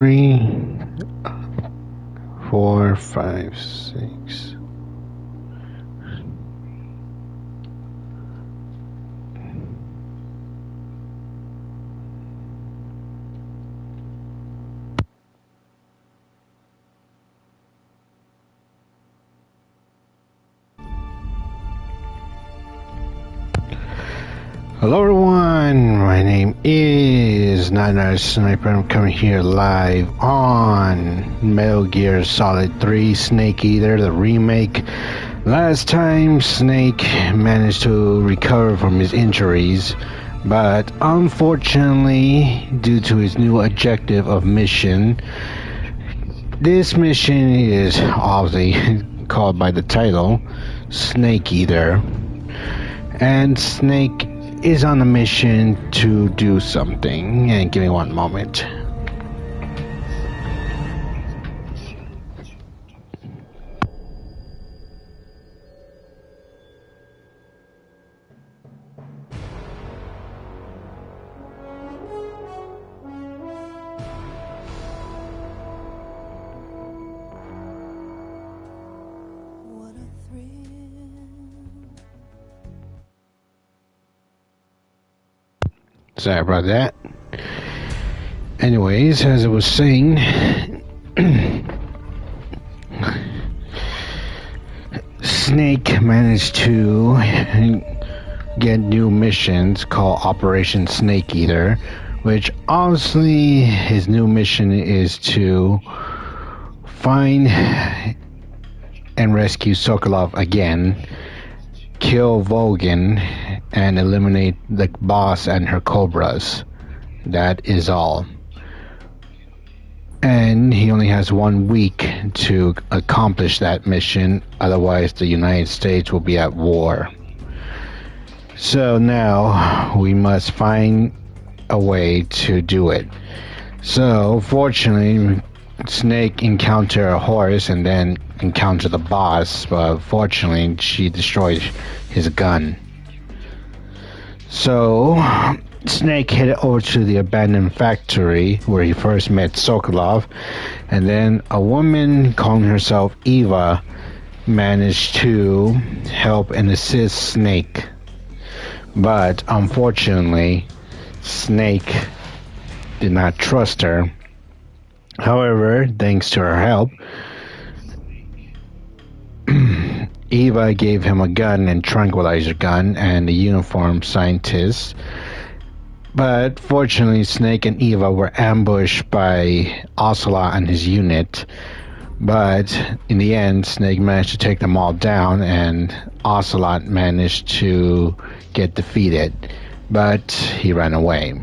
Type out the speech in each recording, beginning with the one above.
3, 4, 5, 6. Hello everyone, my name is Nightmare Sniper. I'm coming here live on Metal Gear Solid 3 Snake Eater, the remake. Last time Snake managed to recover from his injuries, but unfortunately, due to his new objective of mission, this mission is obviously called by the title Snake Eater, and Snake is on a mission to do something. And give me one moment. Sorry about that. Anyways, as I was saying, Snake managed to get new missions called Operation Snake Eater, which honestly his new mission is to find and rescue Sokolov again, kill Volgin, and eliminate the boss and her cobras. That is all. And he only has 1 week to accomplish that mission, otherwise the United States will be at war. So now we must find a way to do it. So fortunately, Snake encountered a horse and then encountered the boss, but fortunately she destroyed his gun. So Snake headed over to the abandoned factory where he first met Sokolov, and then a woman calling herself Eva managed to help and assist Snake. But unfortunately, Snake did not trust her. However, thanks to her help, Eva gave him a gun and tranquilizer gun and a uniformed scientist. But fortunately, Snake and Eva were ambushed by Ocelot and his unit. But in the end, Snake managed to take them all down, and Ocelot managed to get defeated. But he ran away.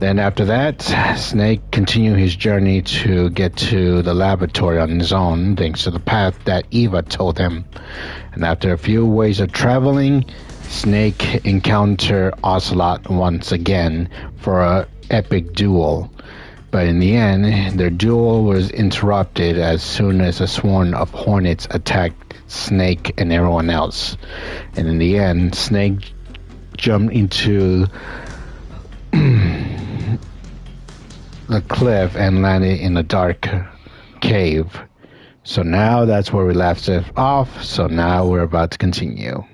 Then after that, Snake continued his journey to get to the laboratory on his own, thanks to the path that Eva told him. And after a few ways of traveling, Snake encountered Ocelot once again for an epic duel. But in the end, their duel was interrupted as soon as a swarm of Hornets attacked Snake and everyone else. And in the end, Snake jumped into the cliff and landed in a dark cave. So now that's where we left it off. So now we're about to continue.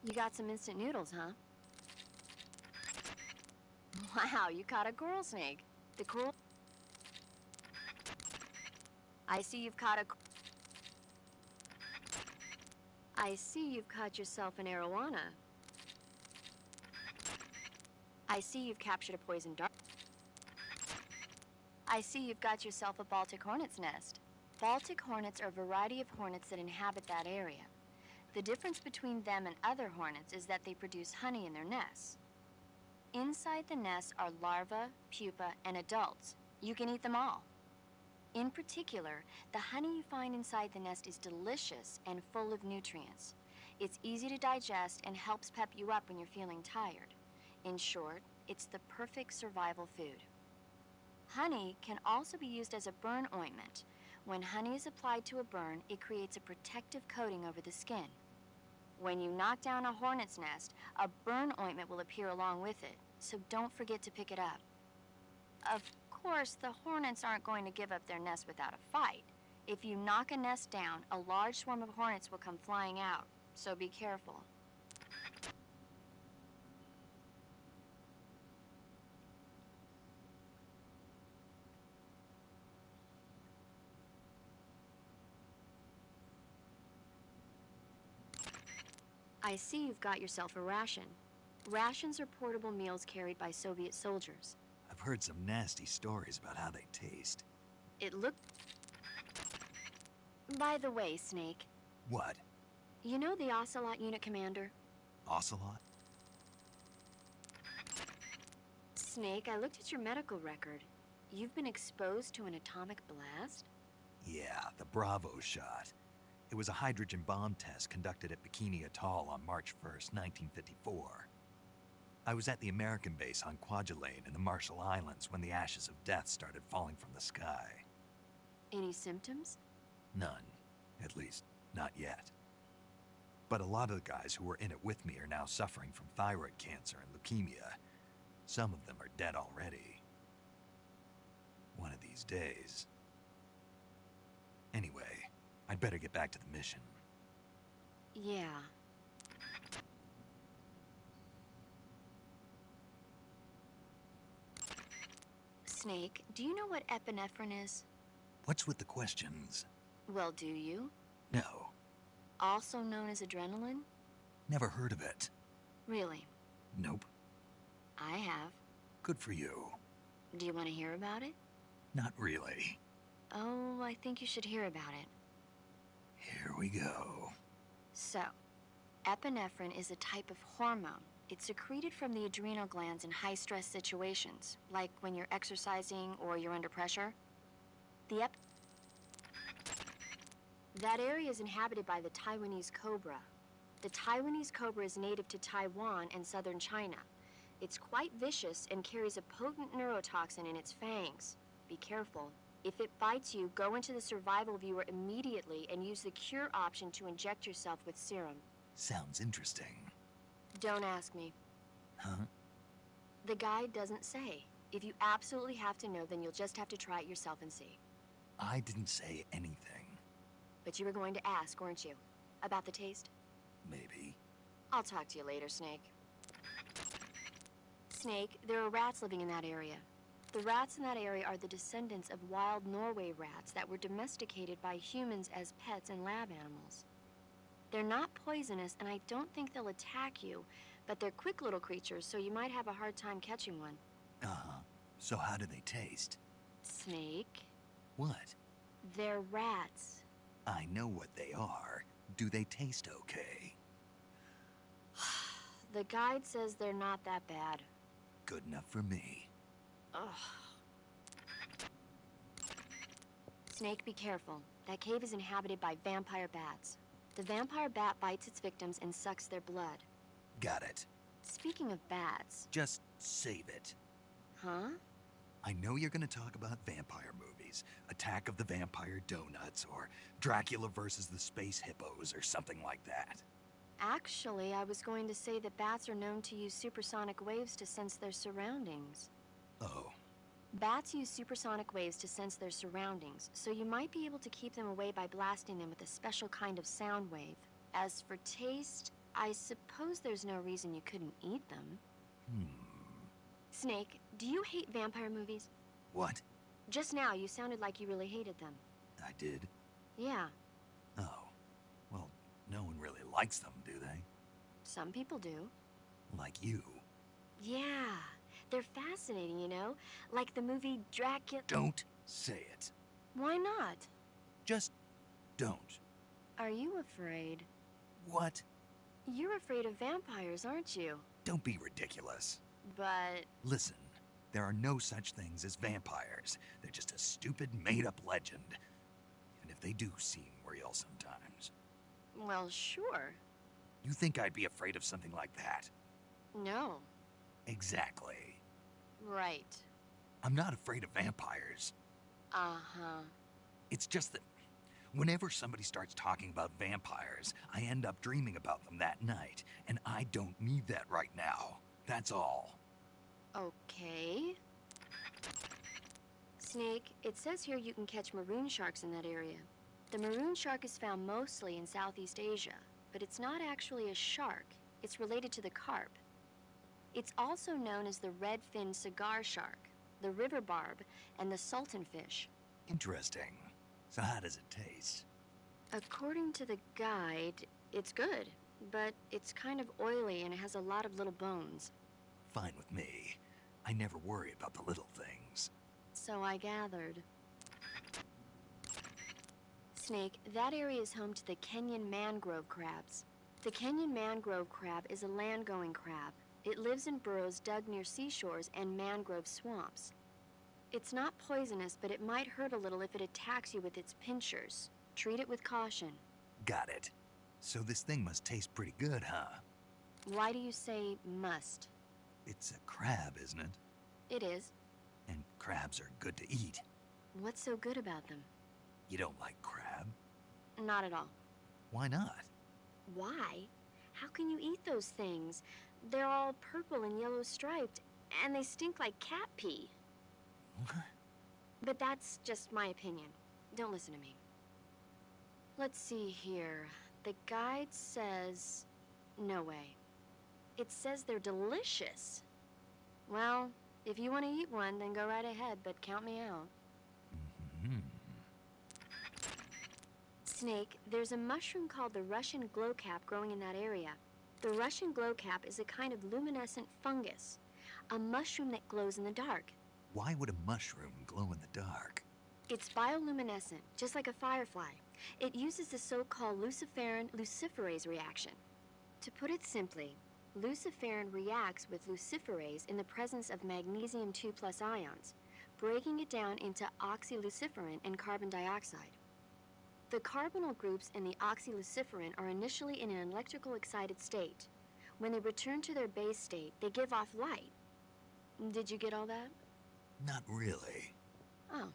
You got some instant noodles, huh? Wow, you caught a coral snake. The coral... I see you've caught yourself an arowana. I see you've captured a poison dart. I see you've got yourself a Baltic hornet's nest. Baltic hornets are a variety of hornets that inhabit that area. The difference between them and other hornets is that they produce honey in their nests. Inside the nest are larvae, pupa, and adults. You can eat them all. In particular, the honey you find inside the nest is delicious and full of nutrients. It's easy to digest and helps pep you up when you're feeling tired. In short, it's the perfect survival food. Honey can also be used as a burn ointment. When honey is applied to a burn, it creates a protective coating over the skin. When you knock down a hornet's nest, a burn ointment will appear along with it, so don't forget to pick it up. Of course, the hornets aren't going to give up their nest without a fight. If you knock a nest down, a large swarm of hornets will come flying out, so be careful. I see you've got yourself a ration. Rations are portable meals carried by Soviet soldiers. I've heard some nasty stories about how they taste. It looked... By the way, Snake, What? you know the Ocelot unit commander? Ocelot? Snake, I looked at your medical record. You've been exposed to an atomic blast? Yeah, the Bravo shot. It was a hydrogen bomb test conducted at Bikini Atoll on March 1st, 1954. I was at the American base on Kwajalein in the Marshall Islands when the ashes of death started falling from the sky. Any symptoms? None. At least, not yet. But a lot of the guys who were in it with me are now suffering from thyroid cancer and leukemia. Some of them are dead already. One of these days. Anyway, I'd better get back to the mission. Yeah. Snake, do you know what epinephrine is? What's with the questions? Well, do you? No, Also known as adrenaline? never heard of it. Really? Nope. I have. Good for you. Do you want to hear about it? Not really. Oh, I think you should hear about it. Here we go. So, epinephrine is a type of hormone. It's secreted from the adrenal glands in high-stress situations, like when you're exercising or you're under pressure. That area is inhabited by the Taiwanese cobra. The Taiwanese cobra is native to Taiwan and southern China. It's quite vicious and carries a potent neurotoxin in its fangs. Be careful. If it bites you, go into the survival viewer immediately and use the cure option to inject yourself with serum. Sounds interesting. Don't ask me. Huh? The guide doesn't say. If you absolutely have to know, then you'll just have to try it yourself and see. I didn't say anything. But you were going to ask, weren't you? About the taste? Maybe. I'll talk to you later, Snake. Snake, there are rats living in that area. The rats in that area are the descendants of wild Norway rats that were domesticated by humans as pets and lab animals. They're not poisonous, and I don't think they'll attack you, but they're quick little creatures, so you might have a hard time catching one. Uh-huh. So how do they taste? Snake, What? they're rats. I know what they are. Do they taste okay? The guide says they're not that bad. Good enough for me. Ugh. Snake, be careful. That cave is inhabited by vampire bats. The vampire bat bites its victims and sucks their blood. Got it. Speaking of bats... Just save it. Huh? I know you're gonna talk about vampire movies. Attack of the Vampire Donuts, or Dracula versus the Space Hippos, or something like that. Actually, I was going to say that bats are known to use supersonic waves to sense their surroundings. Oh, Bats use supersonic waves to sense their surroundings, so you might be able to keep them away by blasting them with a special kind of sound wave. As for taste, I suppose there's no reason you couldn't eat them. Snake, do you hate vampire movies? What? Just now, you sounded like you really hated them. I did? Yeah, Oh. Well, no one really likes them, do they? some people do. Like you. Yeah, they're fascinating, you know? Like the movie Dracula... Don't say it. Why not? Just don't. Are you afraid? What? You're afraid of vampires, aren't you? Don't be ridiculous. But... Listen, There are no such things as vampires. They're just a stupid, made-up legend. Even if they do seem real sometimes. Well, sure. You think I'd be afraid of something like that? No. Exactly. Right. I'm not afraid of vampires. Uh-huh. It's just that whenever somebody starts talking about vampires, I end up dreaming about them that night, and I don't need that right now. That's all. Okay. Snake, it says here you can catch maroon sharks in that area. The maroon shark is found mostly in Southeast Asia, but it's not actually a shark. It's related to the carp. It's also known as the red-finned cigar shark, the river barb, and the sultan fish. Interesting. So how does it taste? According to the guide, it's good, but it's kind of oily and it has a lot of little bones. Fine with me. I never worry about the little things. So I gathered. Snake, that area is home to the Kenyan mangrove crabs. The Kenyan mangrove crab is a land-going crab. It lives in burrows dug near seashores and mangrove swamps. It's not poisonous, but it might hurt a little if it attacks you with its pincers. Treat it with caution. Got it. So this thing must taste pretty good, huh? Why do you say must? It's a crab, isn't it? It is. And crabs are good to eat. What's so good about them? You don't like crab? Not at all. Why not? Why? How can you eat those things? They're all purple and yellow striped, and they stink like cat pee. What? But that's just my opinion. Don't listen to me. Let's see here. The guide says... No way. It says they're delicious. Well, if you want to eat one, then go right ahead, but count me out. Mm-hmm. Snake, there's a mushroom called the Russian glowcap growing in that area. The Russian glowcap is a kind of luminescent fungus, a mushroom that glows in the dark. Why would a mushroom glow in the dark? It's bioluminescent, just like a firefly. It uses the so-called luciferin-luciferase reaction. To put it simply, luciferin reacts with luciferase in the presence of magnesium 2+ ions, breaking it down into oxyluciferin and carbon dioxide. The carbonyl groups in the oxyluciferin are initially in an electrical excited state. When they return to their base state, they give off light. Did you get all that? Not really. Oh.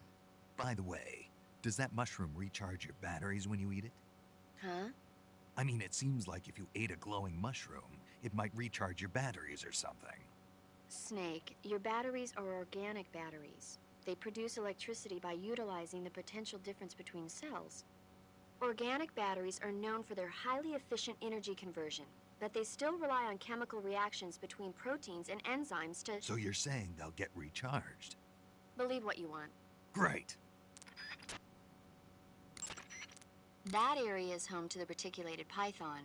By the way, does that mushroom recharge your batteries when you eat it? Huh? I mean, it seems like if you ate a glowing mushroom, it might recharge your batteries or something. Snake, your batteries are organic batteries. They produce electricity by utilizing the potential difference between cells. Organic batteries are known for their highly efficient energy conversion, but they still rely on chemical reactions between proteins and enzymes to... So you're saying they'll get recharged? Believe what you want. Great. That area is home to the reticulated python.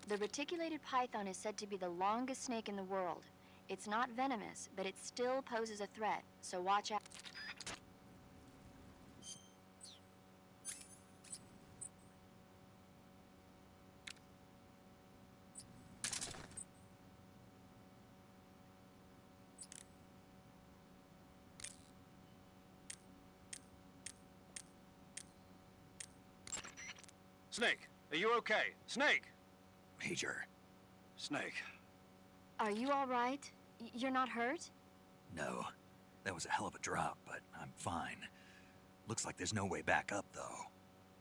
The reticulated python is said to be the longest snake in the world. It's not venomous, but it still poses a threat, so watch out. Snake, are you okay? Snake! Major. Snake. Are you all right? You're not hurt? No. That was a hell of a drop, but I'm fine. Looks like there's no way back up, though.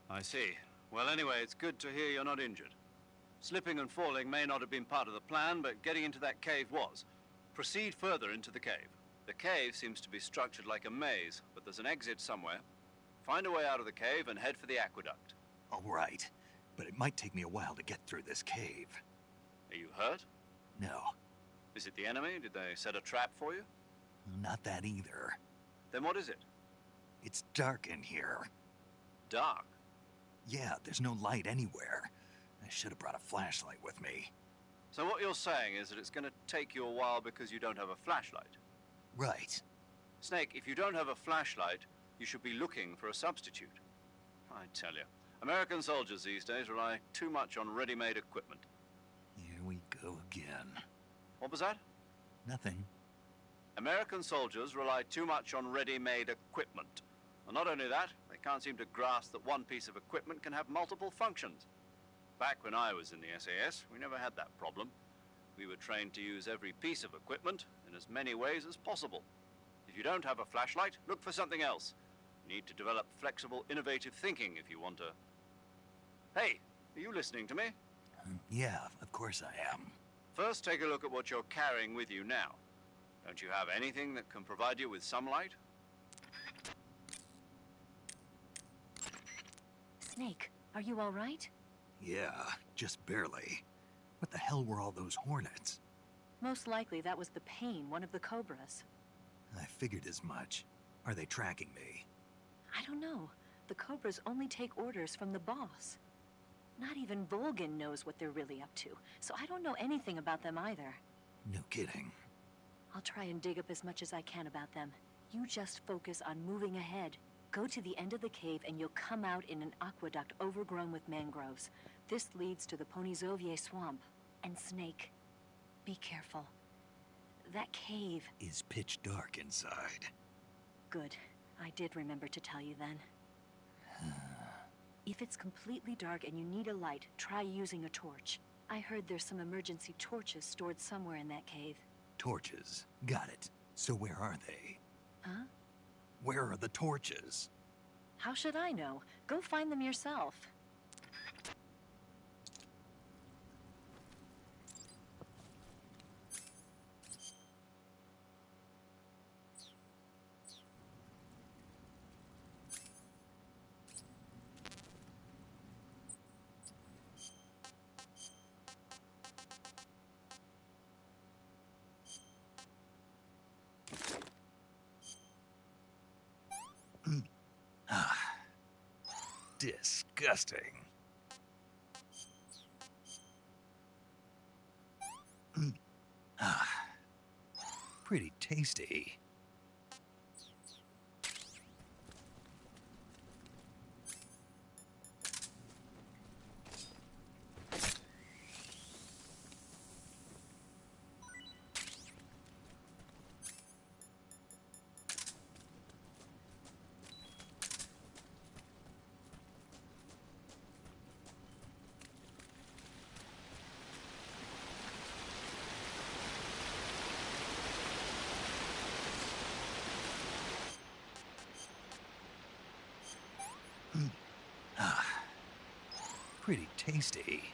I see. Well, anyway, it's good to hear you're not injured. Slipping and falling may not have been part of the plan, but getting into that cave was. Proceed further into the cave. The cave seems to be structured like a maze, but there's an exit somewhere. Find a way out of the cave and head for the aqueduct. All right, but it might take me a while to get through this cave. Are you hurt? No, Is it the enemy? Did they set a trap for you? not that either. Then what is it? It's dark in here. Dark. Yeah, there's no light anywhere. I should have brought a flashlight with me. So what you're saying is that it's going to take you a while because you don't have a flashlight. Right. Snake, if you don't have a flashlight, you should be looking for a substitute. I tell you, American soldiers these days rely too much on ready-made equipment. Here we go again. What was that? Nothing. American soldiers rely too much on ready-made equipment. And not only that, they can't seem to grasp that one piece of equipment can have multiple functions. Back when I was in the SAS, we never had that problem. We were trained to use every piece of equipment in as many ways as possible. If you don't have a flashlight, look for something else. You need to develop flexible, innovative thinking if you want to... Hey, are you listening to me? Yeah, of course I am. First, take a look at what you're carrying with you now. Don't you have anything that can provide you with some light? Snake, are you all right? Yeah, just barely. What the hell were all those hornets? Most likely that was the pain, one of the cobras. I figured as much. Are they tracking me? I don't know. The cobras only take orders from the boss. Not even Volgin knows what they're really up to, so I don't know anything about them either. No kidding. I'll try and dig up as much as I can about them. You just focus on moving ahead. Go to the end of the cave and you'll come out in an aqueduct overgrown with mangroves. This leads to the Ponyzovier swamp. And Snake, be careful. That cave... is pitch dark inside. Good. I did remember to tell you then. If it's completely dark and you need a light, try using a torch. I heard there's some emergency torches stored somewhere in that cave. Torches. Got it. So where are they? Huh? Where are the torches? How should I know? Go find them yourself. Disgusting. Pretty tasty. Pretty tasty.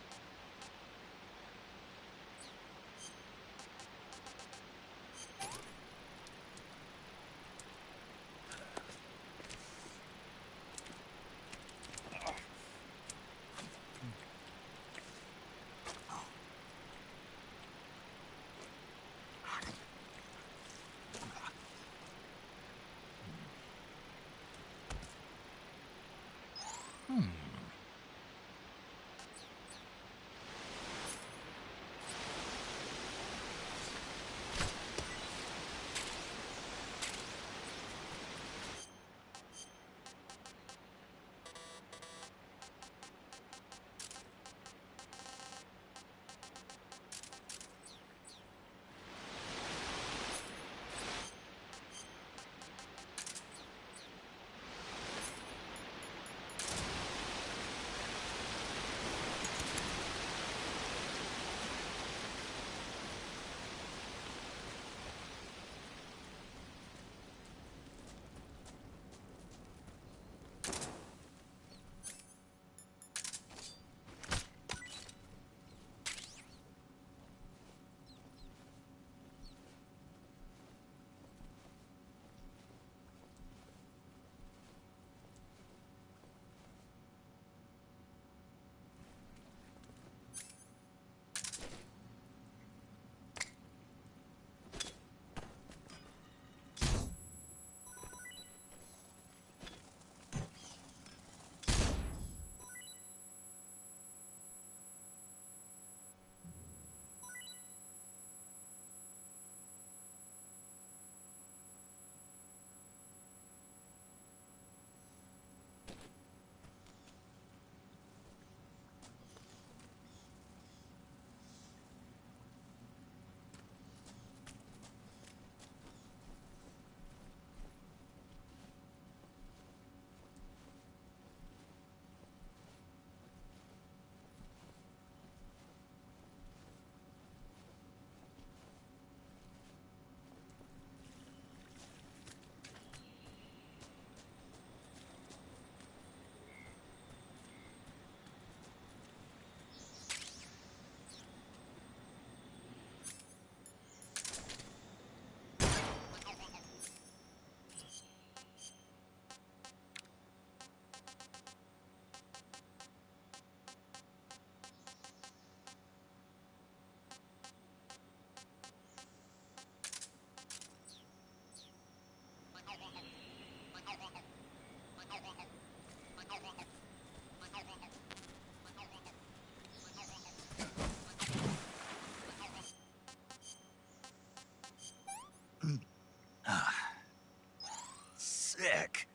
Sick.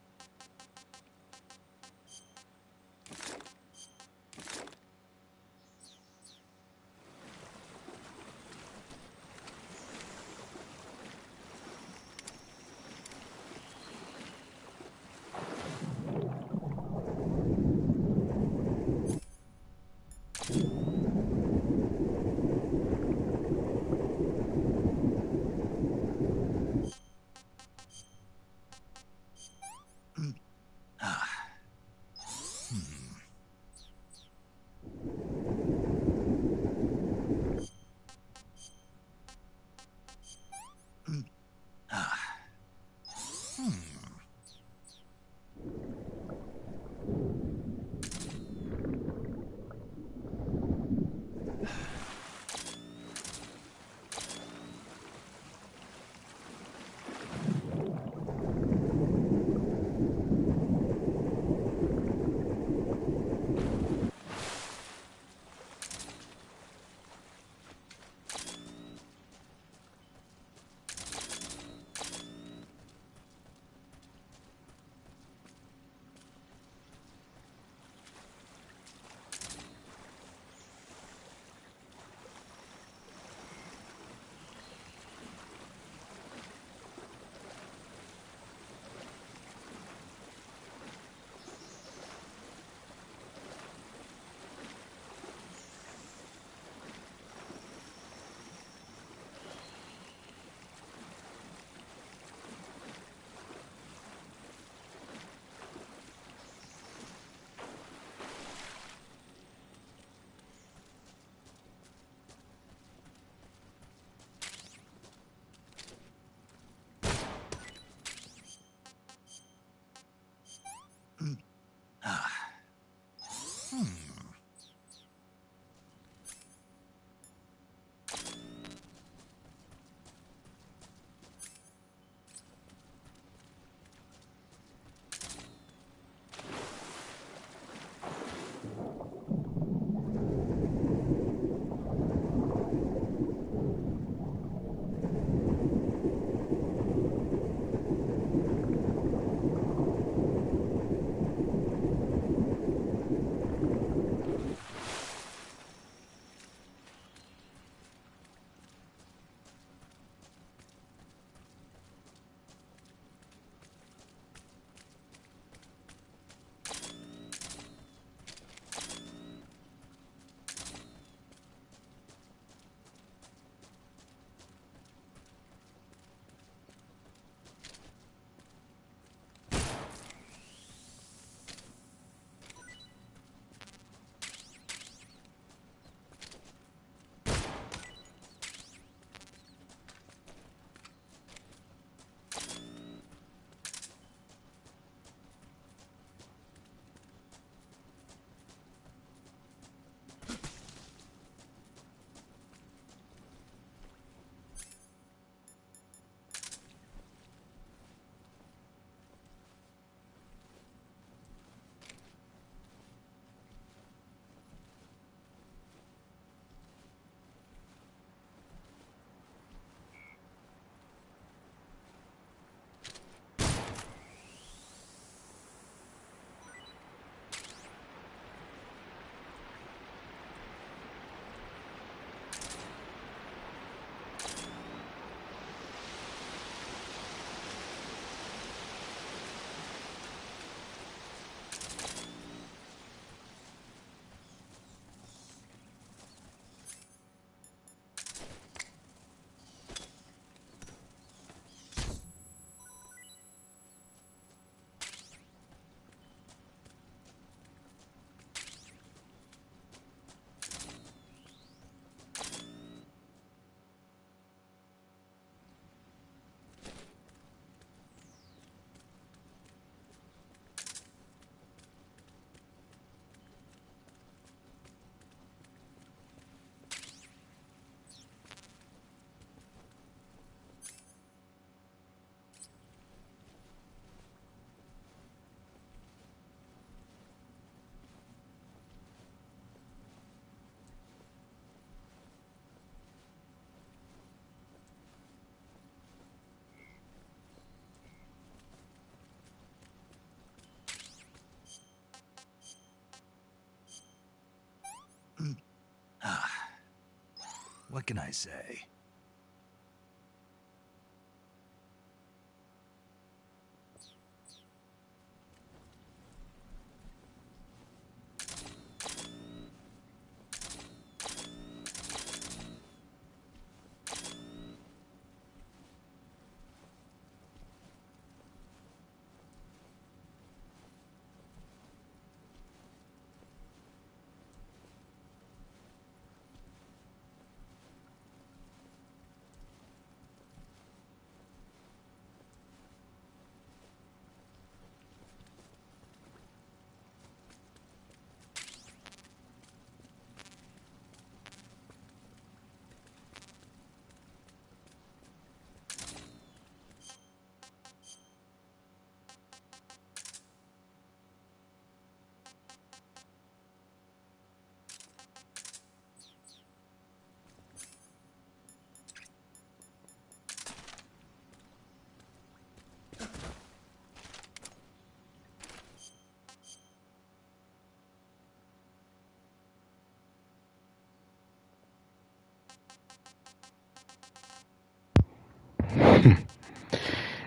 What can I say?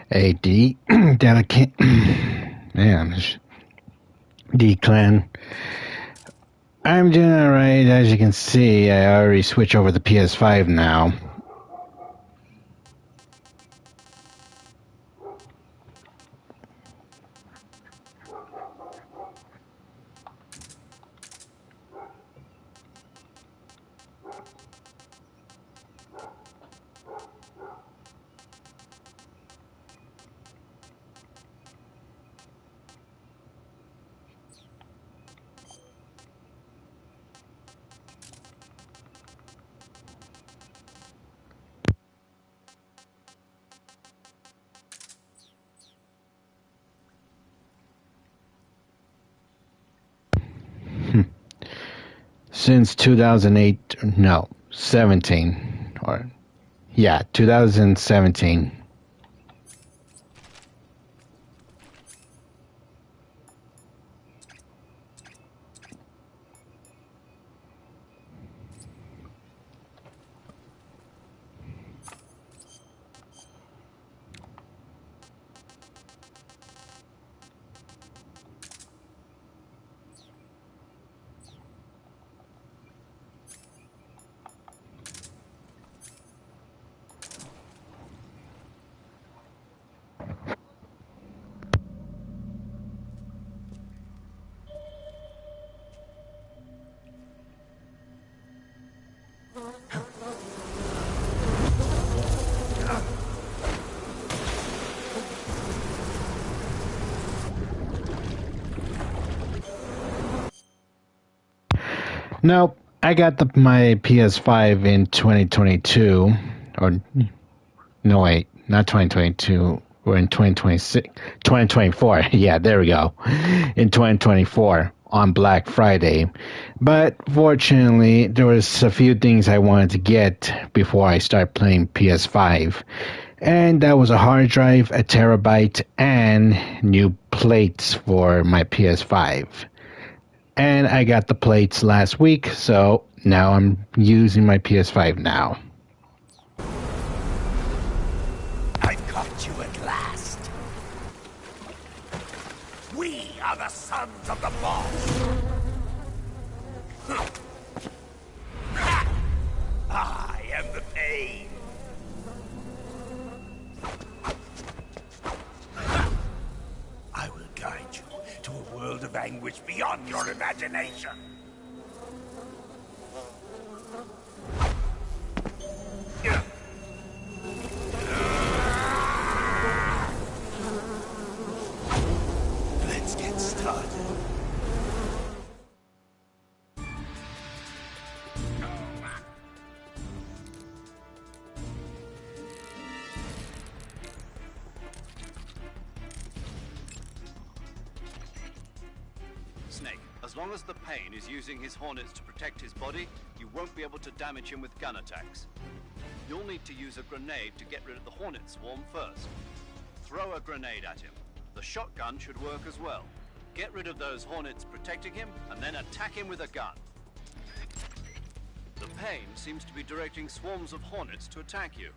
AD, delicate. Man, D-Clan. I'm doing alright. As you can see, I already switched over the PS5 now. Since 2008, no, 17, or yeah, 2017. Nope, I got my PS5 in 2022, or no wait, not 2022. We're in 2026, 2024. Yeah, there we go. In 2024 on Black Friday. But fortunately, there was a few things I wanted to get before I start playing PS5. And that was a hard drive, a terabyte, and new plates for my PS5. And I got the plates last week, so now I'm using my PS5 now. I've caught you at last. We are the sons of the boss. I am the pain. I will guide you to a world of anguish beyond your imagination. Let's get started. Snake, as long as the Pain is using his Hornets to protect his body, you won't be able to damage him with gun attacks. You'll need to use a grenade to get rid of the Hornet swarm first. Throw a grenade at him. The shotgun should work as well. Get rid of those Hornets protecting him, and then attack him with a gun. The Pain seems to be directing swarms of hornets to attack you.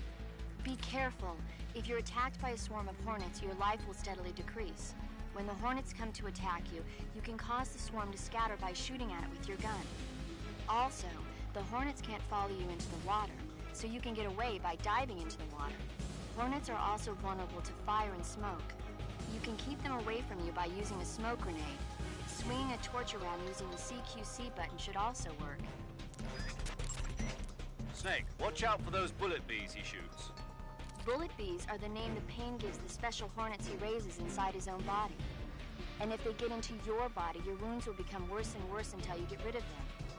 Be careful. If you're attacked by a swarm of hornets, your life will steadily decrease. When the hornets come to attack you, you can cause the swarm to scatter by shooting at it with your gun. Also, the hornets can't follow you into the water, so you can get away by diving into the water. Hornets are also vulnerable to fire and smoke. You can keep them away from you by using a smoke grenade. Swinging a torch around using the CQC button should also work. Snake, watch out for those bullet bees he shoots. Bullet bees are the name the Pain gives the special hornets he raises inside his own body. And if they get into your body, your wounds will become worse and worse until you get rid of them.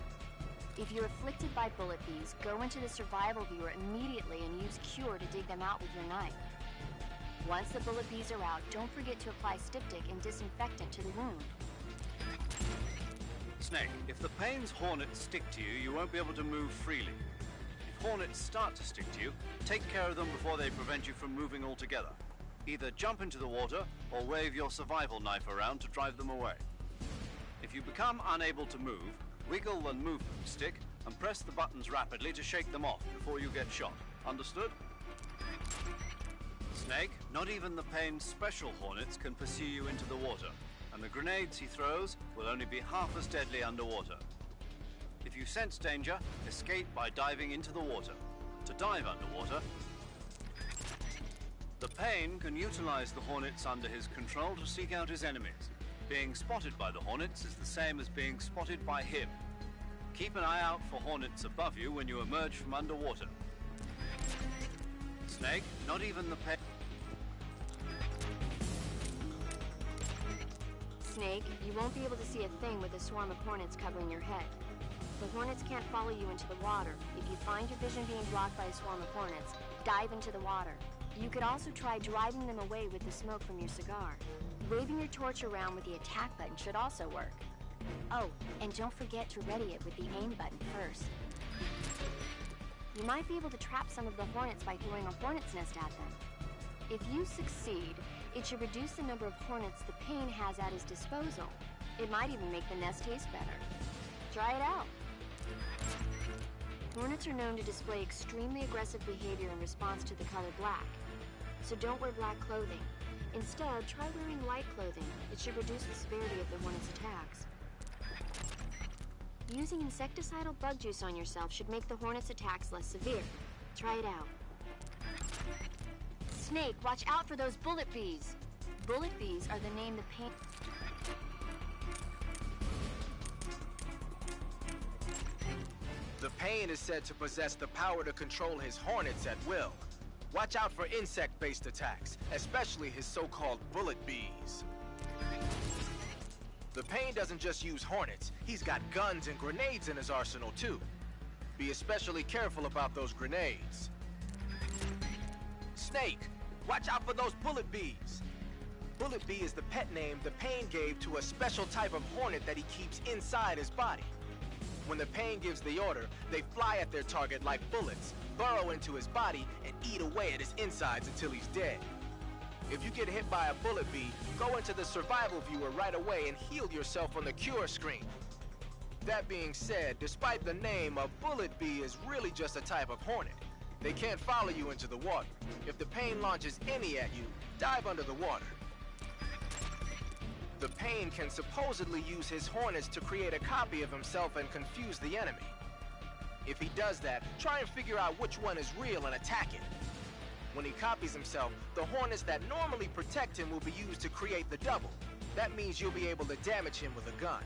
If you're afflicted by bullet bees, go into the survival viewer immediately and use Cure to dig them out with your knife. Once the bullet bees are out, don't forget to apply styptic and disinfectant to the wound. Snake, if the Pain's hornets stick to you, you won't be able to move freely. If hornets start to stick to you, take care of them before they prevent you from moving altogether. Either jump into the water or wave your survival knife around to drive them away. If you become unable to move, wiggle the movement stick and press the buttons rapidly to shake them off before you get shot. Understood? Snake, not even the Pain's special hornets can pursue you into the water, and the grenades he throws will only be half as deadly underwater. If you sense danger, escape by diving into the water. To dive underwater, the Pain can utilize the hornets under his control to seek out his enemies. Being spotted by the hornets is the same as being spotted by him. Keep an eye out for hornets above you when you emerge from underwater. Snake, not even the Pain... Snake, you won't be able to see a thing with a swarm of hornets covering your head. The hornets can't follow you into the water. If you find your vision being blocked by a swarm of hornets, dive into the water. You could also try driving them away with the smoke from your cigar. Waving your torch around with the attack button should also work. Oh, and don't forget to ready it with the aim button first. You might be able to trap some of the hornets by throwing a hornet's nest at them. If you succeed, it should reduce the number of hornets the Pain has at his disposal. It might even make the nest taste better. Try it out. Hornets are known to display extremely aggressive behavior in response to the color black. So don't wear black clothing. Instead, try wearing white clothing. It should reduce the severity of the hornet's attacks. Using insecticidal bug juice on yourself should make the hornet's attacks less severe. Try it out. Snake, watch out for those bullet bees. Bullet bees are the name the Pain... The Pain is said to possess the power to control his hornets at will. Watch out for insect-based attacks, especially his so-called bullet bees. The Pain doesn't just use hornets, he's got guns and grenades in his arsenal too. Be especially careful about those grenades. Snake, watch out for those bullet bees. Bullet bee is the pet name the Pain gave to a special type of hornet that he keeps inside his body. When the Pain gives the order, they fly at their target like bullets, burrow into his body, and eat away at his insides until he's dead. If you get hit by a bullet bee, go into the survival viewer right away and heal yourself on the cure screen. That being said, despite the name, a bullet bee is really just a type of hornet. They can't follow you into the water. If the Pain launches any at you, dive under the water. The Pain can supposedly use his hornets to create a copy of himself and confuse the enemy. If he does that, try and figure out which one is real and attack it. When he copies himself, the hornets that normally protect him will be used to create the double. That means you'll be able to damage him with a gun.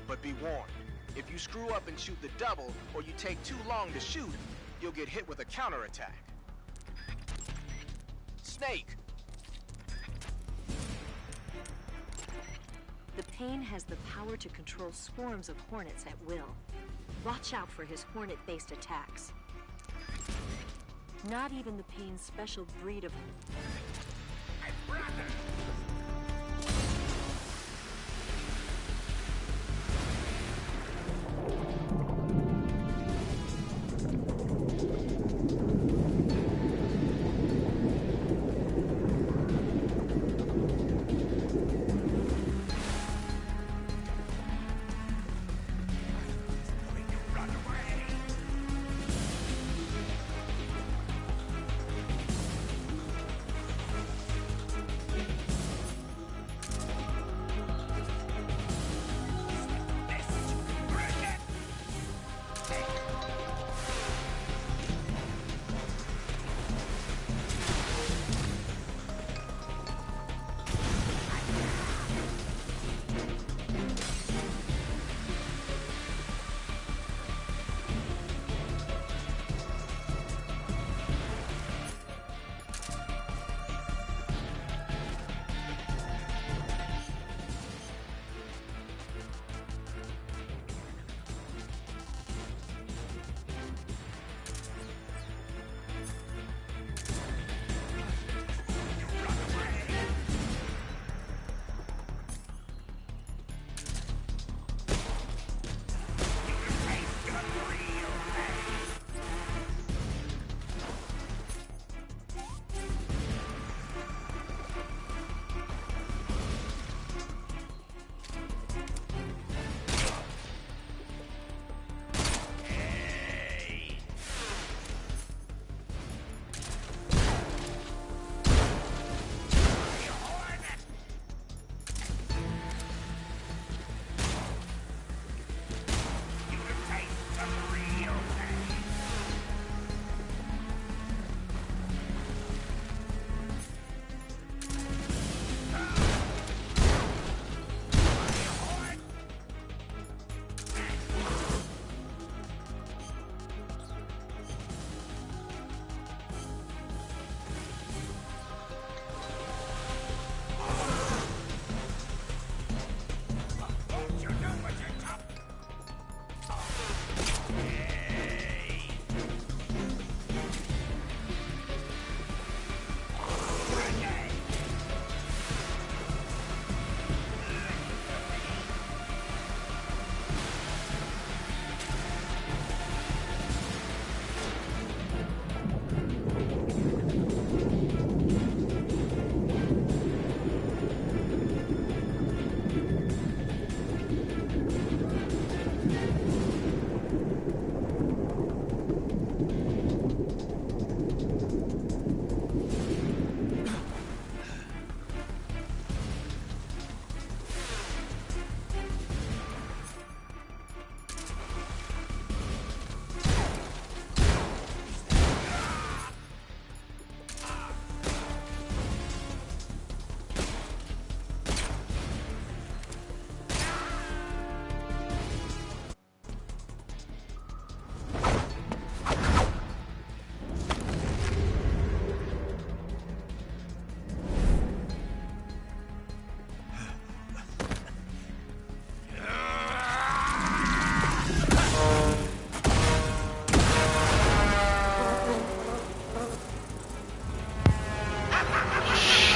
But be warned, if you screw up and shoot the double, or you take too long to shoot, you'll get hit with a counterattack. Snake! The Pain has the power to control swarms of hornets at will. Watch out for his hornet-based attacks. Not even the Pain's special breed of... My brother! Going to run away!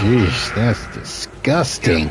Jeez, that's disgusting.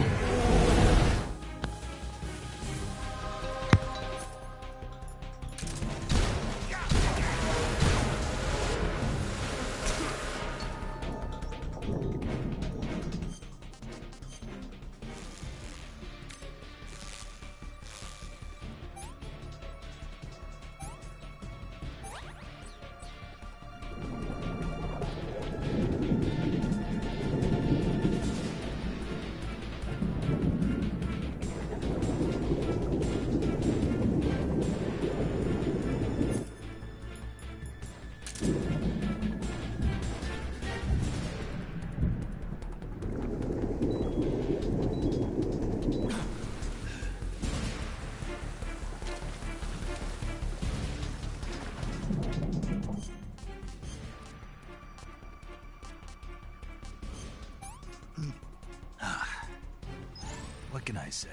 What can I say?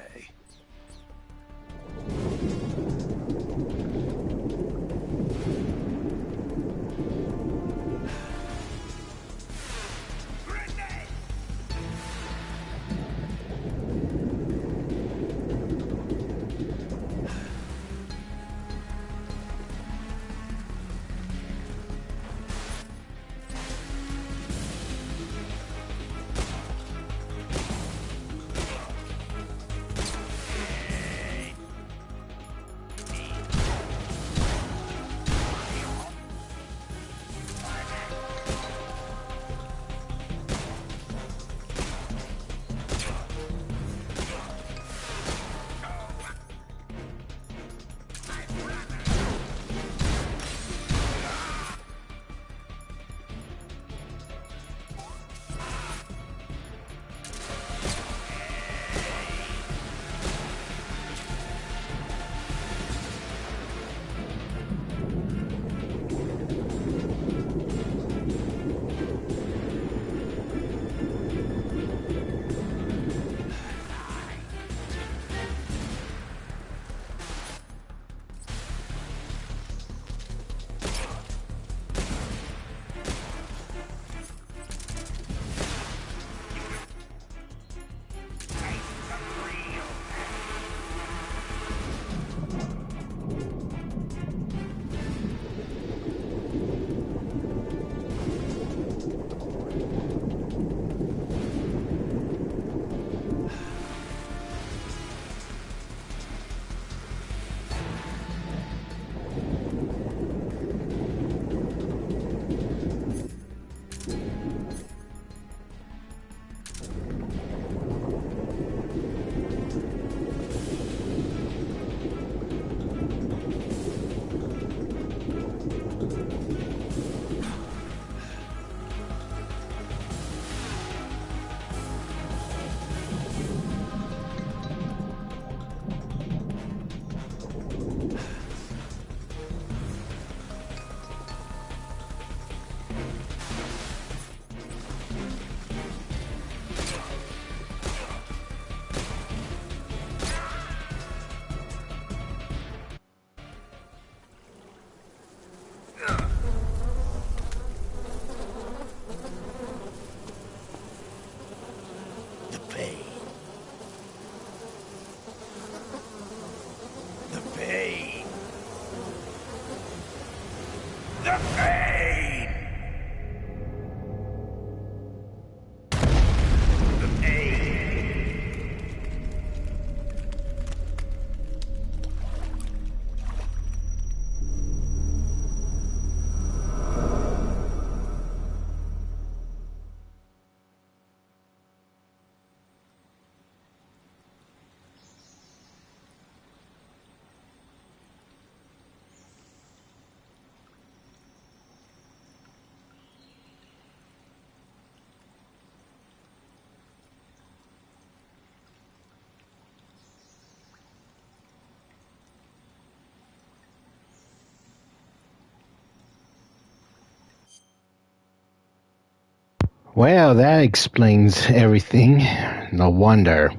Well, that explains everything. No wonder.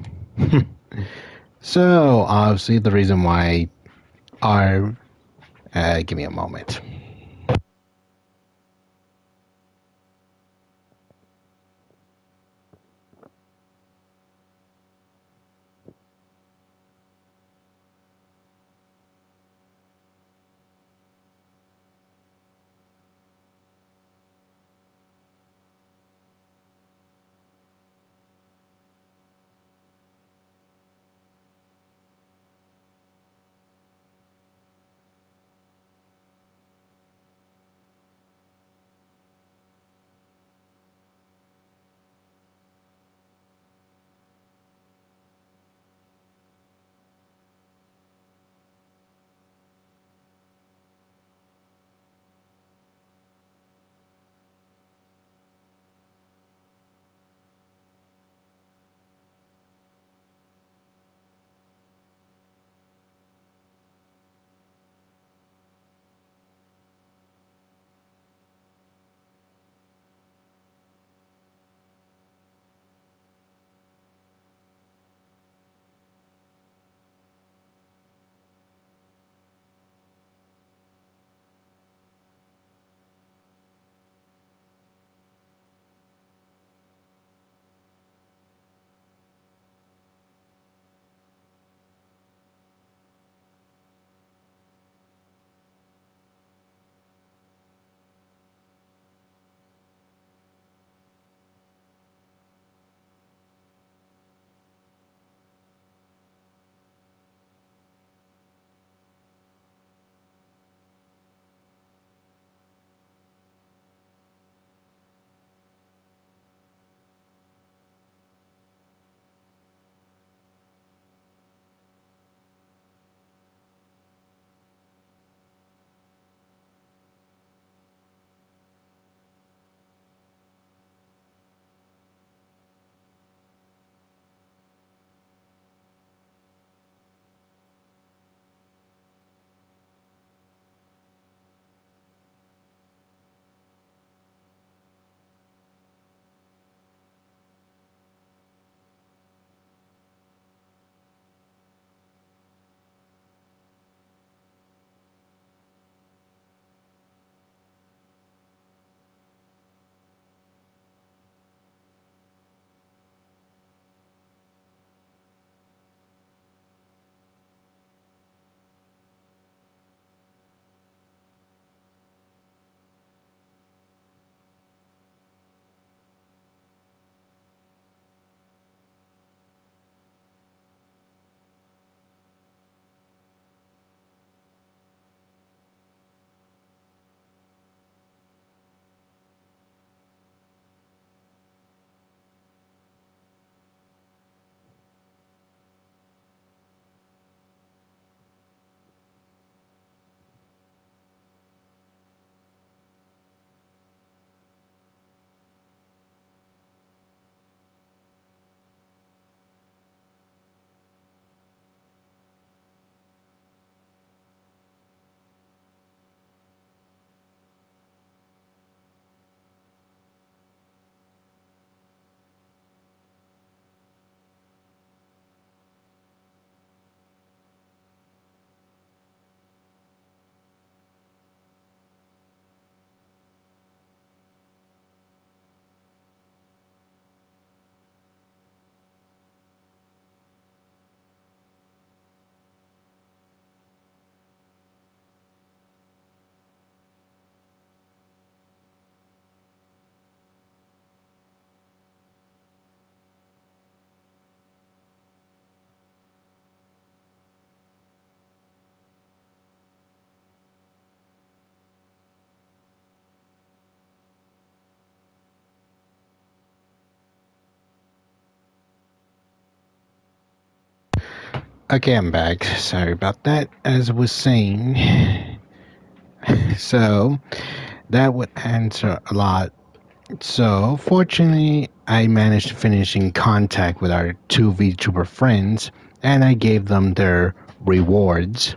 So, obviously, the reason why are. Give me a moment. Okay, I'm back. Sorry about that. As I was saying, so that would answer a lot. So, fortunately, I managed to finish in contact with our two VTuber friends, and I gave them their rewards.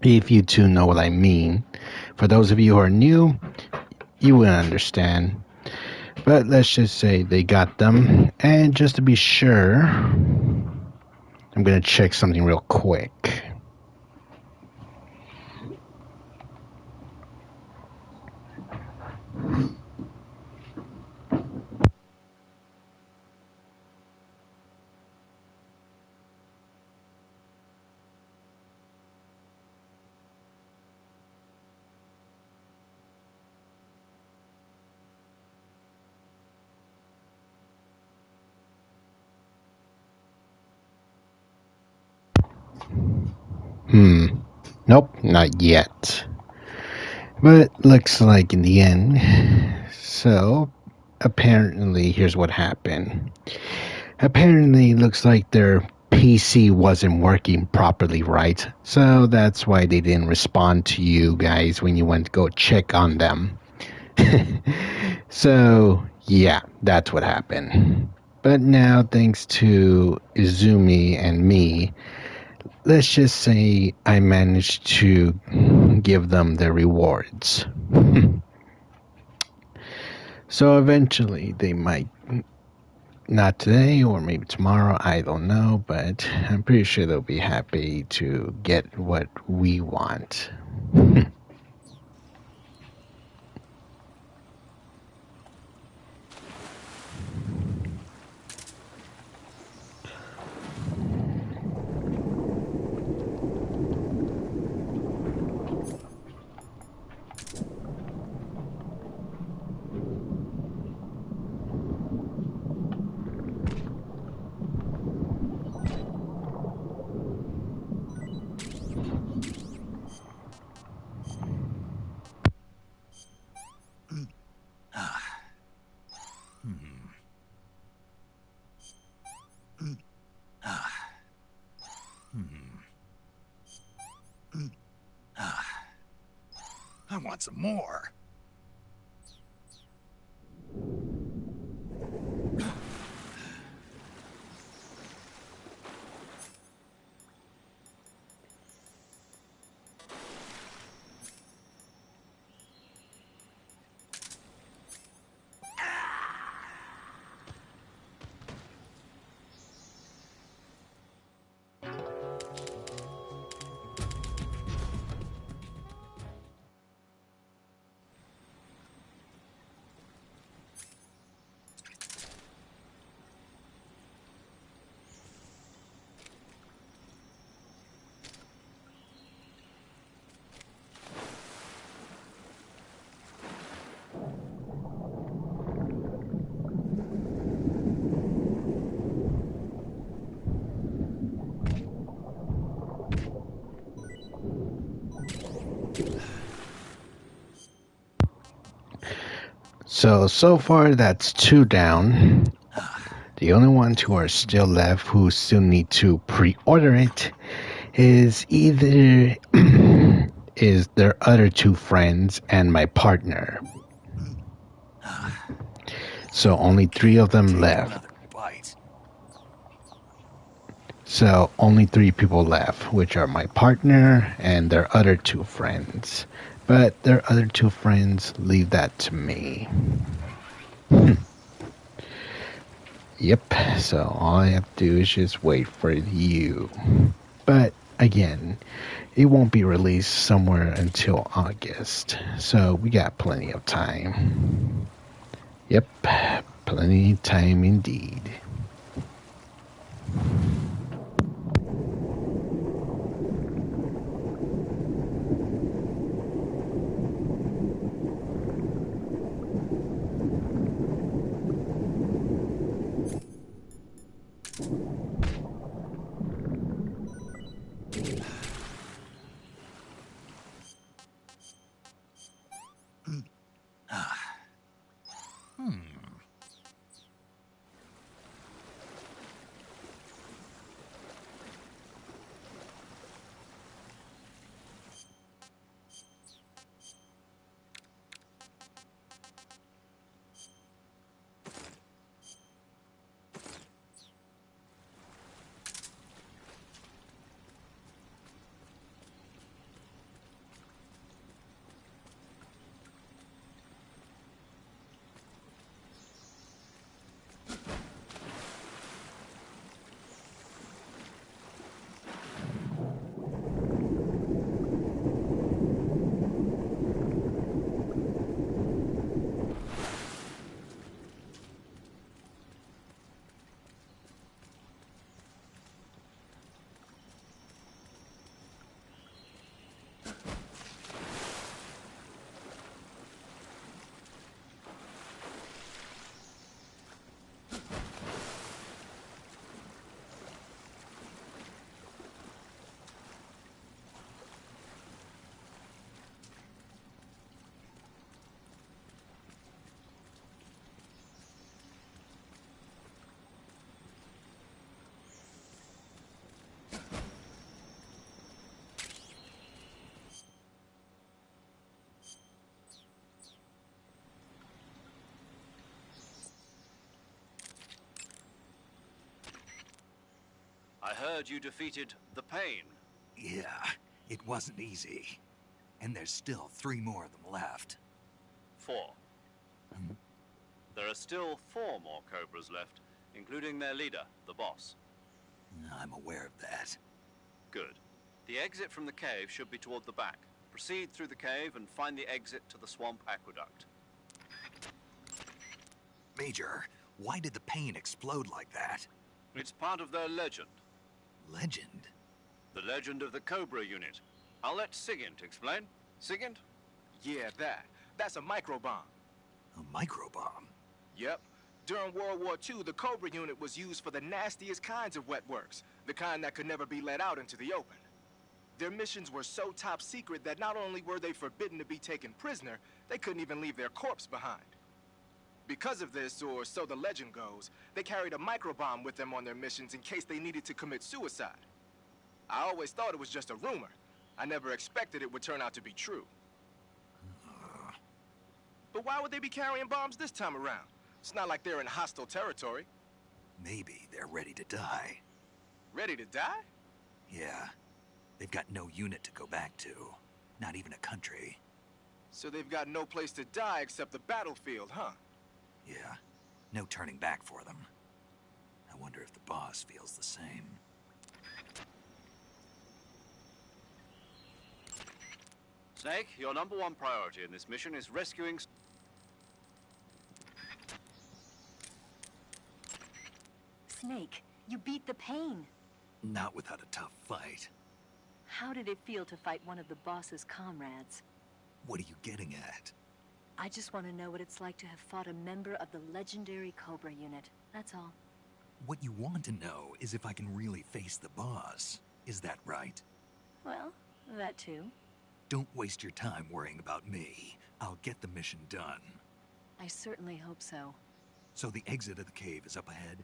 If you two know what I mean. For those of you who are new, you will understand. But let's just say they got them. And just to be sure, I'm going to check something real quick. Nope, not yet. But looks like in the end. So, apparently, here's what happened. Apparently, looks like their PC wasn't working properly, right? So that's why they didn't respond to you guys when you went to go check on them. So, yeah, that's what happened. But now, thanks to Izumi and me, let's just say I managed to give them their rewards. So eventually they might, not today or maybe tomorrow, I don't know, but I'm pretty sure they'll be happy to get what we want. I want some more. So far that's 2 down. The only ones who are still left who still need to pre-order it is either is their other 2 friends and my partner. So only 3 of them Take left. another bite. So only 3 people left, which are my partner and their other 2 friends. But their other 2 friends, leave that to me. Yep, so all I have to do is just wait for you. But again, it won't be released somewhere until August. So we got plenty of time. Yep, plenty of time indeed. heard you defeated the Pain. Yeah, it wasn't easy. And there's still 3 more of them left. 4. There are still 4 more Cobras left, including their leader, the boss. I'm aware of that. Good. The exit from the cave should be toward the back. Proceed through the cave and find the exit to the swamp aqueduct. Major, why did the Pain explode like that? It's part of their legend. Legend? The legend of the Cobra unit. I'll let Sigint explain. Sigint? Yeah, that's a microbomb. A microbomb? Yep. During World War II, the Cobra unit was used for the nastiest kinds of wet works, the kind that could never be let out into the open. Their missions were so top secret that not only were they forbidden to be taken prisoner, they couldn't even leave their corpse behind. Because of this, or so the legend goes, they carried a microbomb with them on their missions in case they needed to commit suicide. I always thought it was just a rumor. I never expected it would turn out to be true. But why would they be carrying bombs this time around? It's not like they're in hostile territory. Maybe they're ready to die. Ready to die? Yeah. They've got no unit to go back to. Not even a country. So they've got no place to die except the battlefield, huh? Yeah. No turning back for them. I wonder if the boss feels the same. Snake, your #1 priority in this mission is rescuing... Snake, you beat the Pain. Not without a tough fight. How did it feel to fight one of the boss's comrades? What are you getting at? I just want to know what it's like to have fought a member of the legendary Cobra unit. That's all. What you want to know is if I can really face the boss. Is that right? Well, that too. Don't waste your time worrying about me. I'll get the mission done. I certainly hope so. So the exit of the cave is up ahead?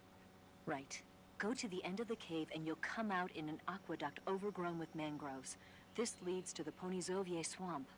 Right. Go to the end of the cave and you'll come out in an aqueduct overgrown with mangroves. This leads to the Ponyzovier swamp.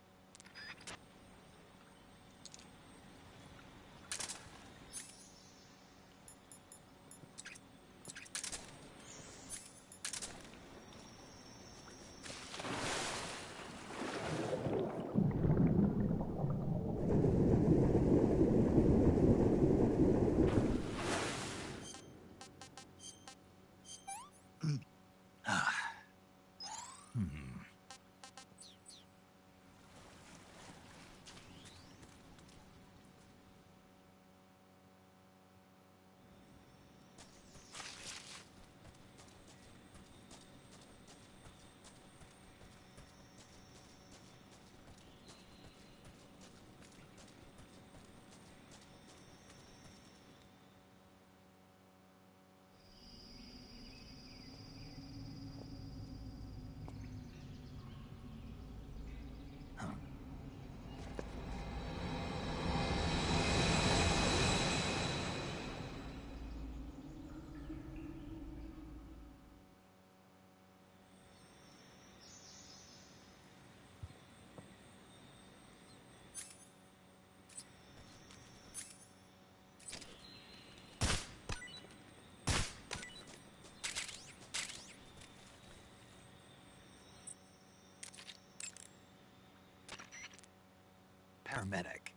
Paramedic,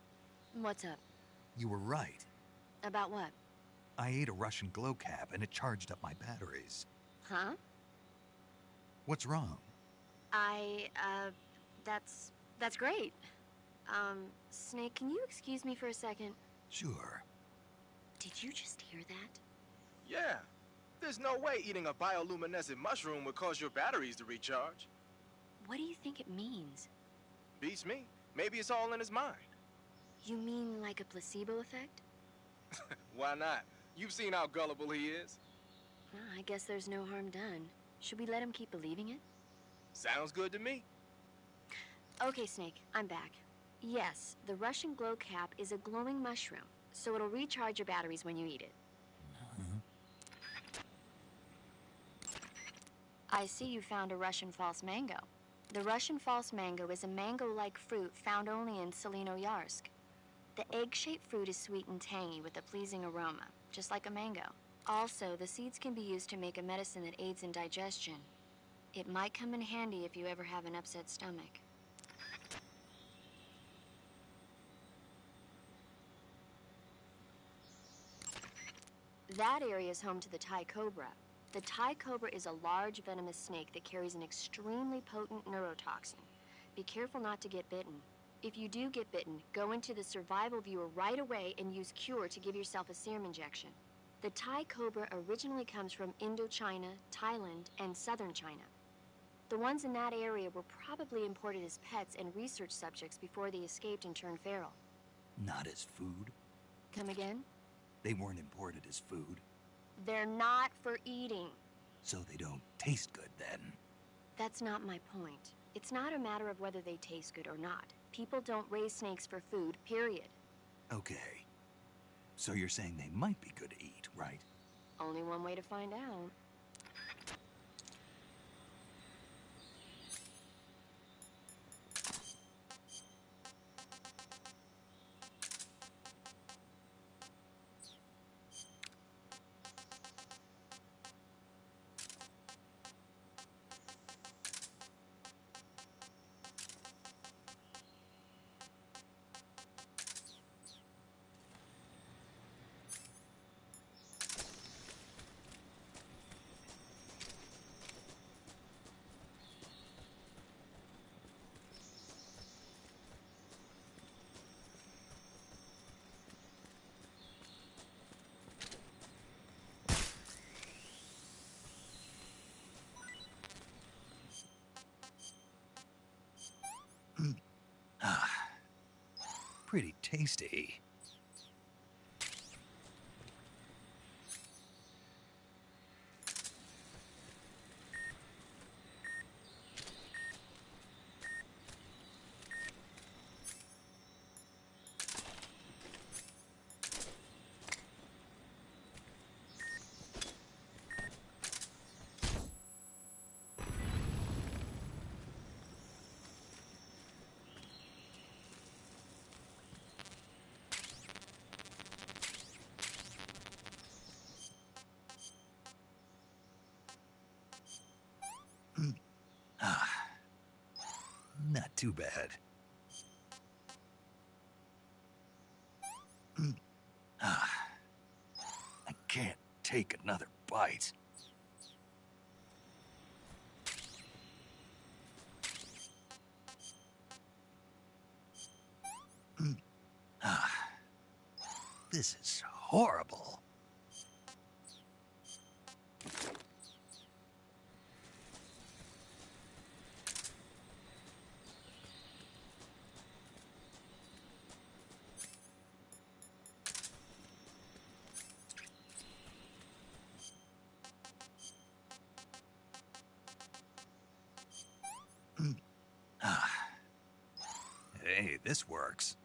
What's up? you were right. About what? I ate a Russian glow cap and it charged up my batteries. Huh? What's wrong? That's great. Snake, can you excuse me for a second? Sure. Did you just hear that? Yeah. There's no way eating a bioluminescent mushroom would cause your batteries to recharge. What do you think it means? Beats me. Maybe it's all in his mind. You mean like a placebo effect? Why not? You've seen how gullible he is. Well, I guess there's no harm done. Should we let him keep believing it? Sounds good to me. Okay, Snake, I'm back. Yes, the Russian glow cap is a glowing mushroom, so it'll recharge your batteries when you eat it. I see you found a Russian false mango. The Russian false mango is a mango-like fruit found only in Selino-Yarsk. The egg-shaped fruit is sweet and tangy with a pleasing aroma, just like a mango. Also, the seeds can be used to make a medicine that aids in digestion. It might come in handy if you ever have an upset stomach. That area is home to the Thai cobra. The Thai cobra is a large venomous snake that carries an extremely potent neurotoxin. Be careful not to get bitten. If you do get bitten, go into the survival viewer right away and use Cure to give yourself a serum injection. The Thai cobra originally comes from Indochina, Thailand, and southern China. The ones in that area were probably imported as pets and research subjects before they escaped and turned feral. Not as food? Come again? They weren't imported as food. They're not for eating. So they don't taste good then? That's not my point. It's not a matter of whether they taste good or not. People don't raise snakes for food, period. Okay. So you're saying they might be good to eat, right? Only one way to find out. Pretty tasty. Not too bad. I can't take another bite. This is horrible. Hey, this works.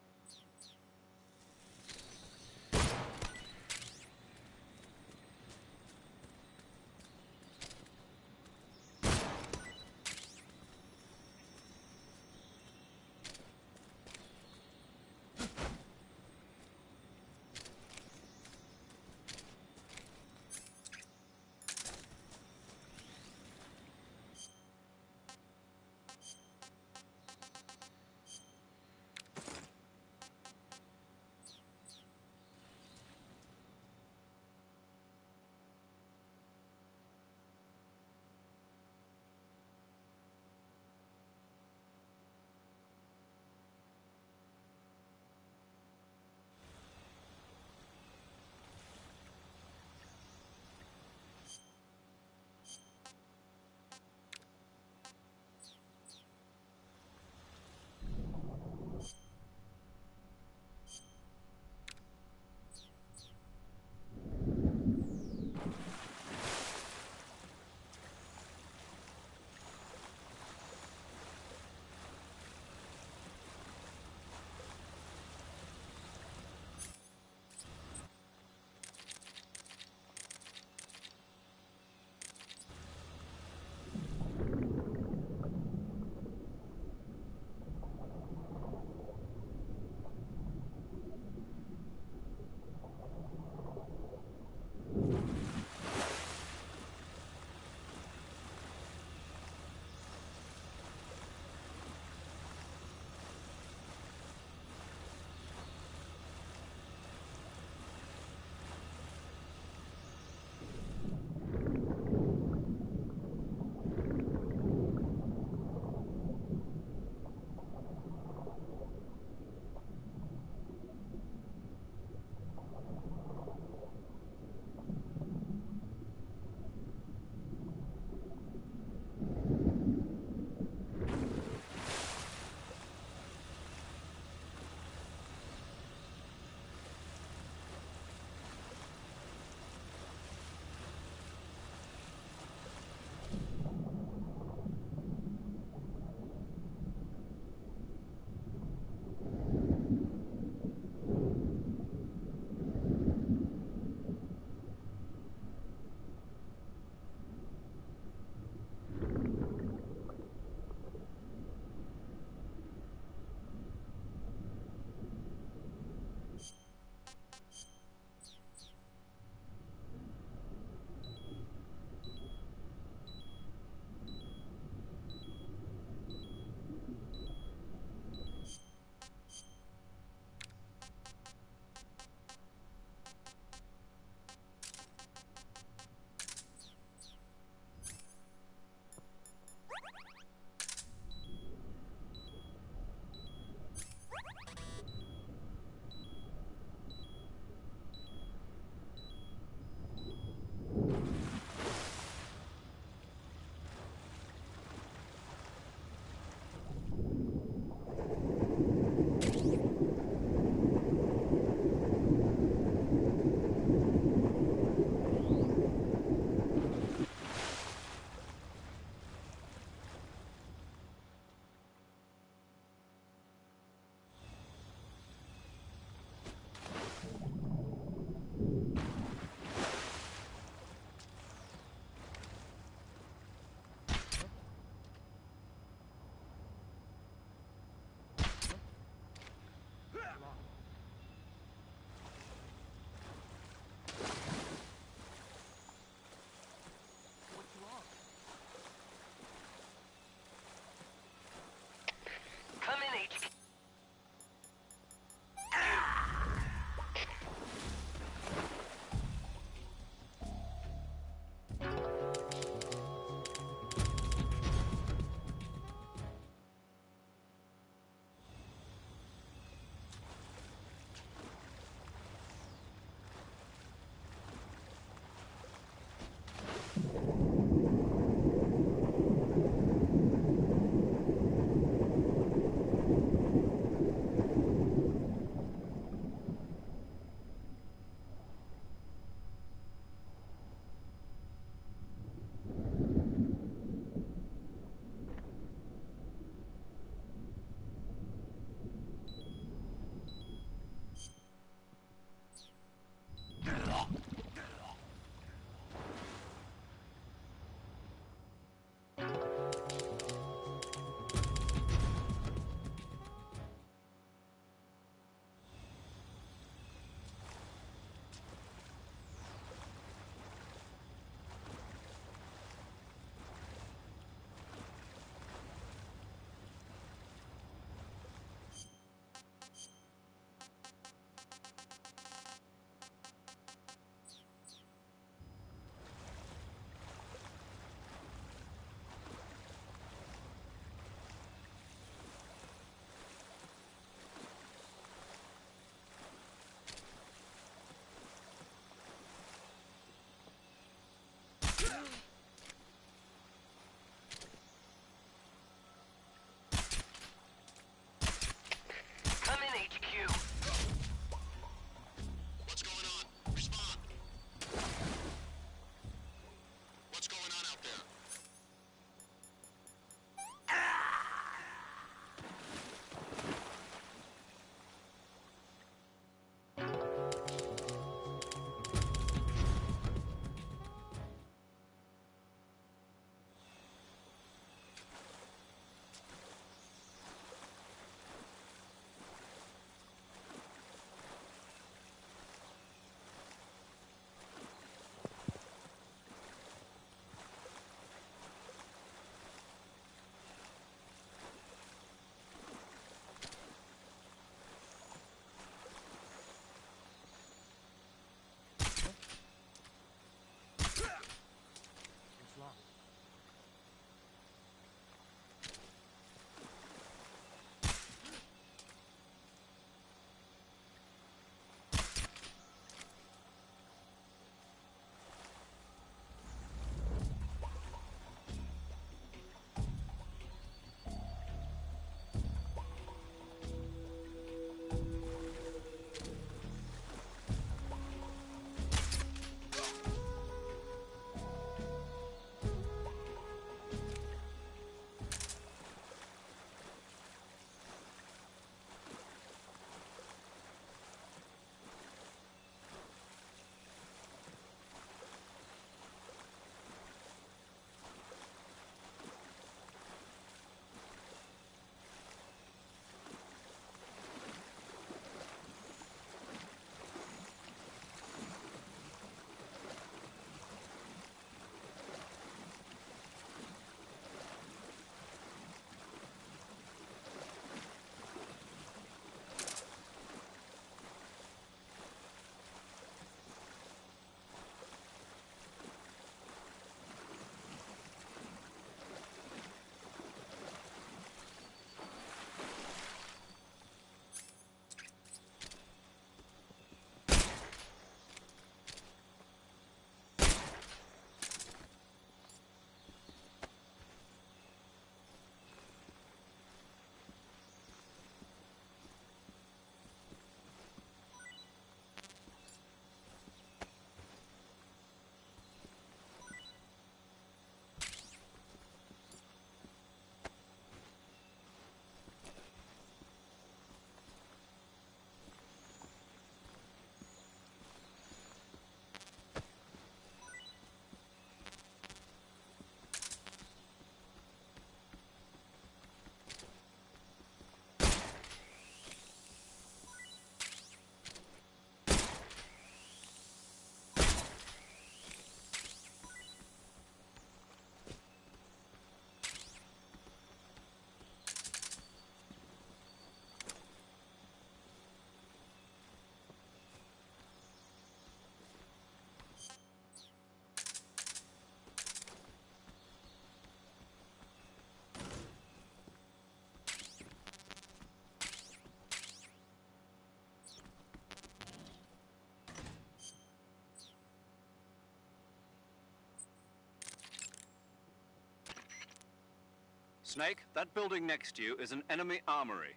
Snake, that building next to you is an enemy armory.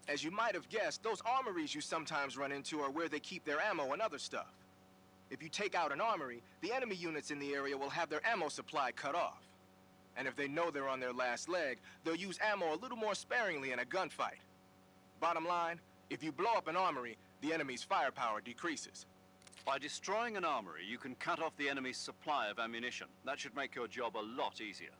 As you might have guessed, those armories you sometimes run into are where they keep their ammo and other stuff. If you take out an armory, the enemy units in the area will have their ammo supply cut off. And if they know they're on their last leg, they'll use ammo a little more sparingly in a gunfight. Bottom line, if you blow up an armory, the enemy's firepower decreases. By destroying an armory, you can cut off the enemy's supply of ammunition. That should make your job a lot easier.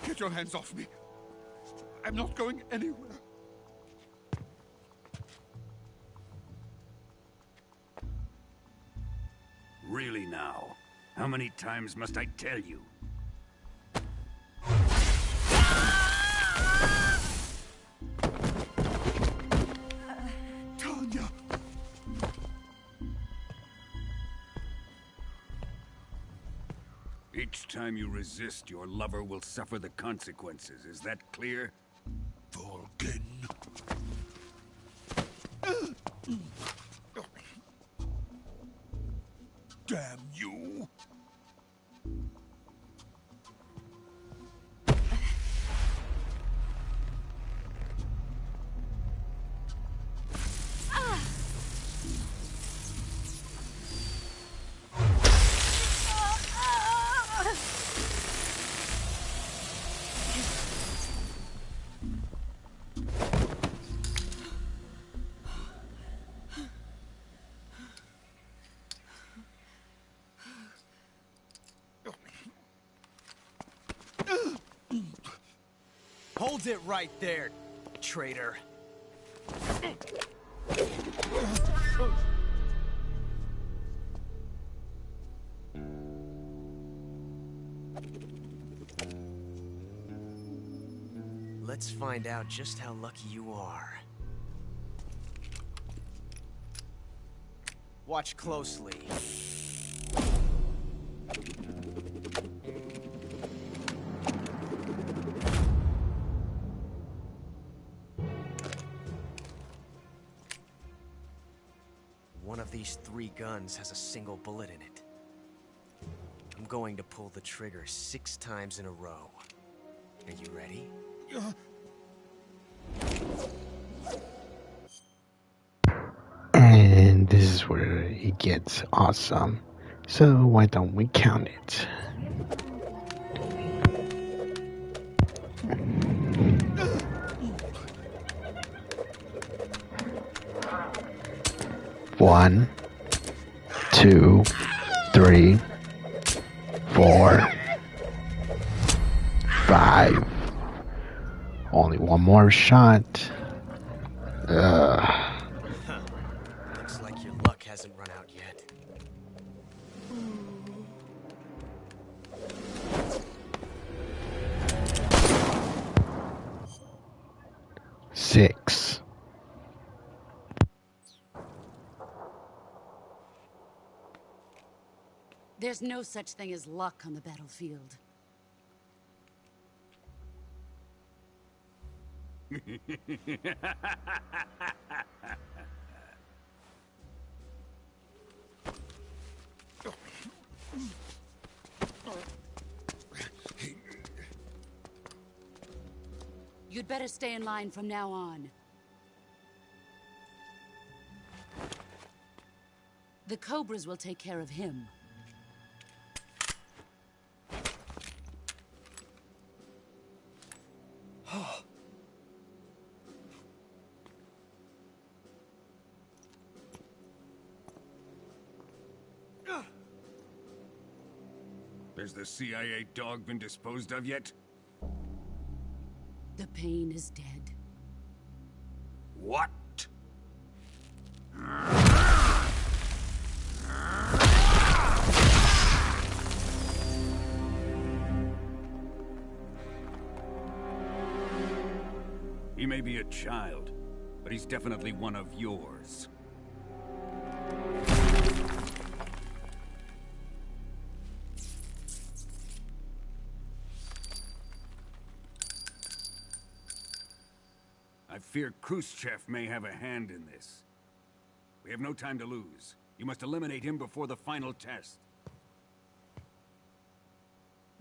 Get your hands off me. I'm not going anywhere. Really now? How many times must I tell you? Tanya! Each time you resist, your lover will suffer the consequences. Is that clear? Vulcan. Damn you! Hold it right there, traitor. Let's find out just how lucky you are. Watch closely. One of these 3 guns has a single bullet in it. I'm going to pull the trigger 6 times in a row. Are you ready? is where it gets awesome. So why don't we count it? One, 2, 3, 4, 5. Only one more shot. Looks like your luck hasn't run out yet. 6. There's no such thing as luck on the battlefield. You'd better stay in line from now on. The Cobras will take care of him. Has the CIA dog been disposed of yet? The pain is dead. What? He may be a child, but he's definitely one of yours. I fear Khrushchev may have a hand in this. We have no time to lose. You must eliminate him before the final test.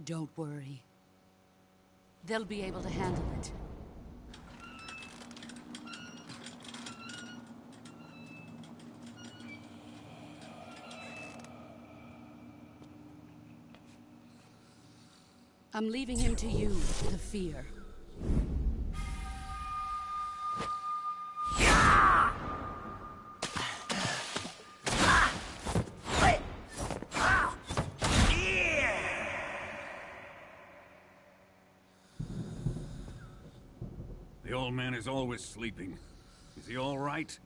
Don't worry. They'll be able to handle it. I'm leaving him to you, the fear. The old man is always sleeping. Is he all right?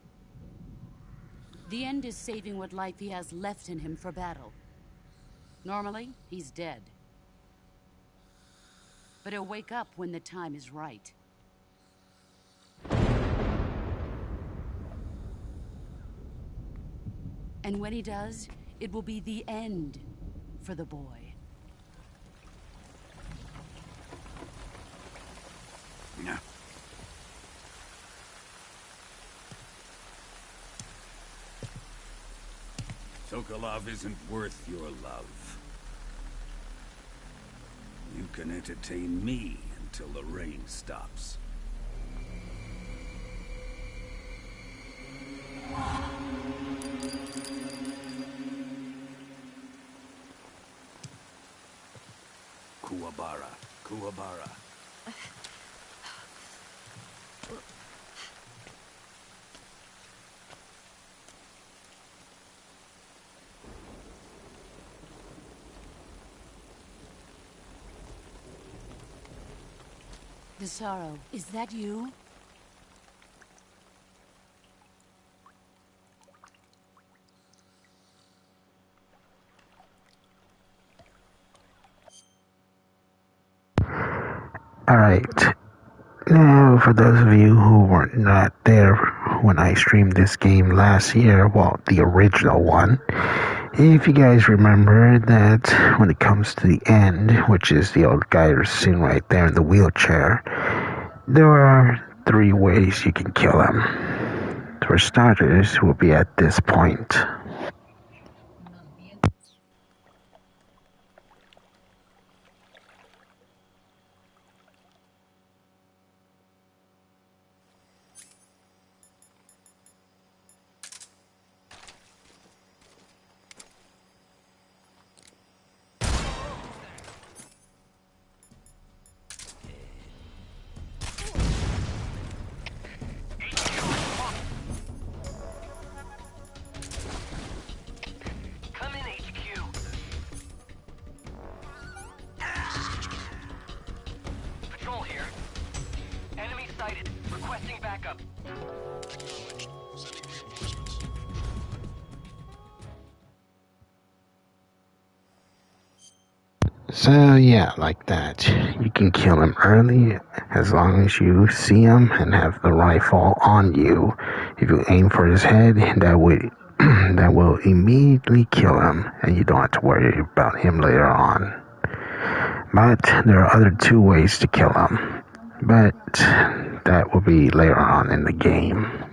The end is saving what life he has left in him for battle. Normally, he's dead. But he'll wake up when the time is right. And when he does, it will be the end for the boy. Yeah. Sokolov isn't worth your love. You can entertain me until the rain stops. Kuwabara, Kuwabara. The sorrow, is that you? Alright. Now, for those of you who were not there when I streamed this game last year, well, the original one, if you guys remember that when it comes to the end, which is the old guy sitting right there in the wheelchair, there are 3 ways you can kill him. For starters, will be at this point. Requesting backup. Acknowledged. Sending reinforcements. So yeah, like that. You can kill him early as long as you see him and have the rifle on you. If you aim for his head, that will immediately kill him, and you don't have to worry about him later on. But there are other two ways to kill him, but that will be later on in the game.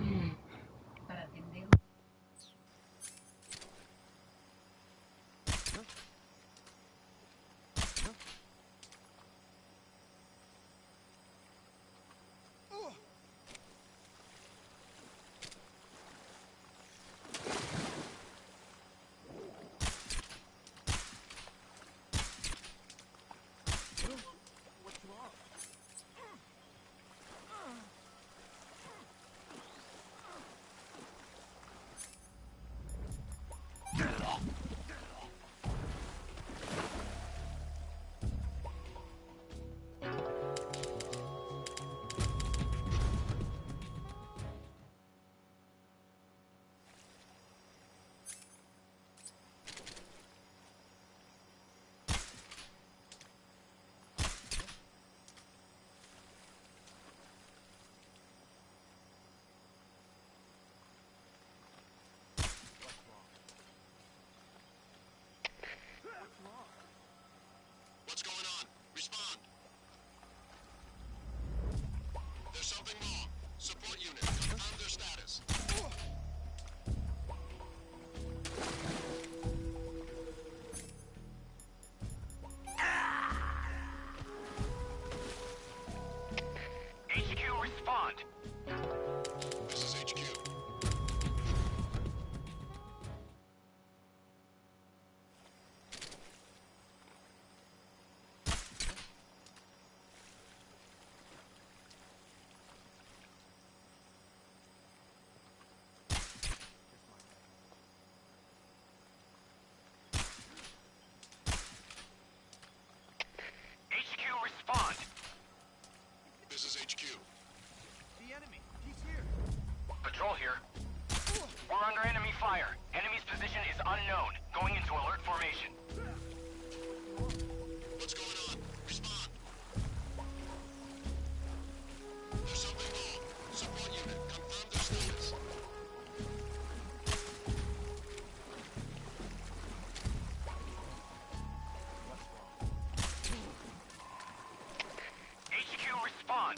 What's going on? Respond. There's something wrong. Support unit. Confirm their status. HQ, respond. This is HQ. HQ, respond. This is HQ. The enemy. He's here. Patrol here. We're under enemy fire. Enemy's position is unknown. Going into alert formation. What's going on? Respond. There's something wrong. Support unit. Confirm their status. HQ, respond.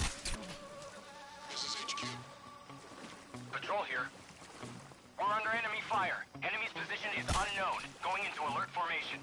This is HQ. Patrol here. We're under enemy fire. Enemy's position is unknown. Going into alert formation.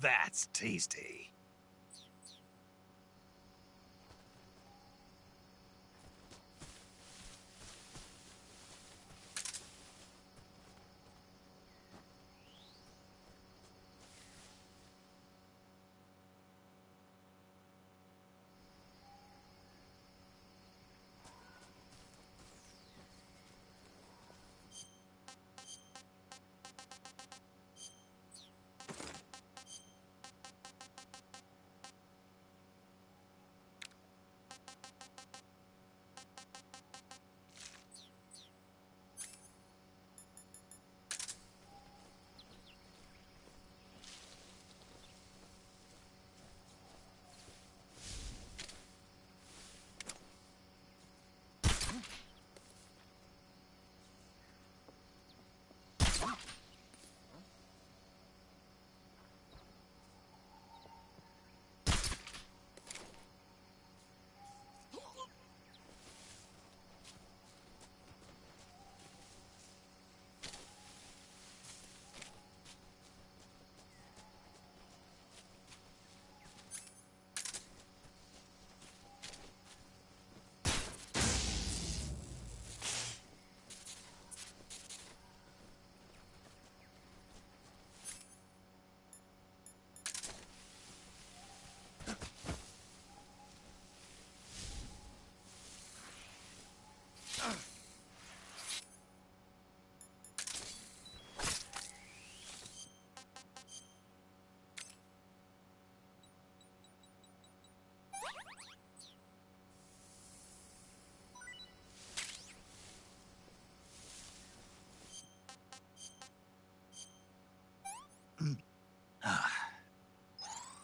That's tasty.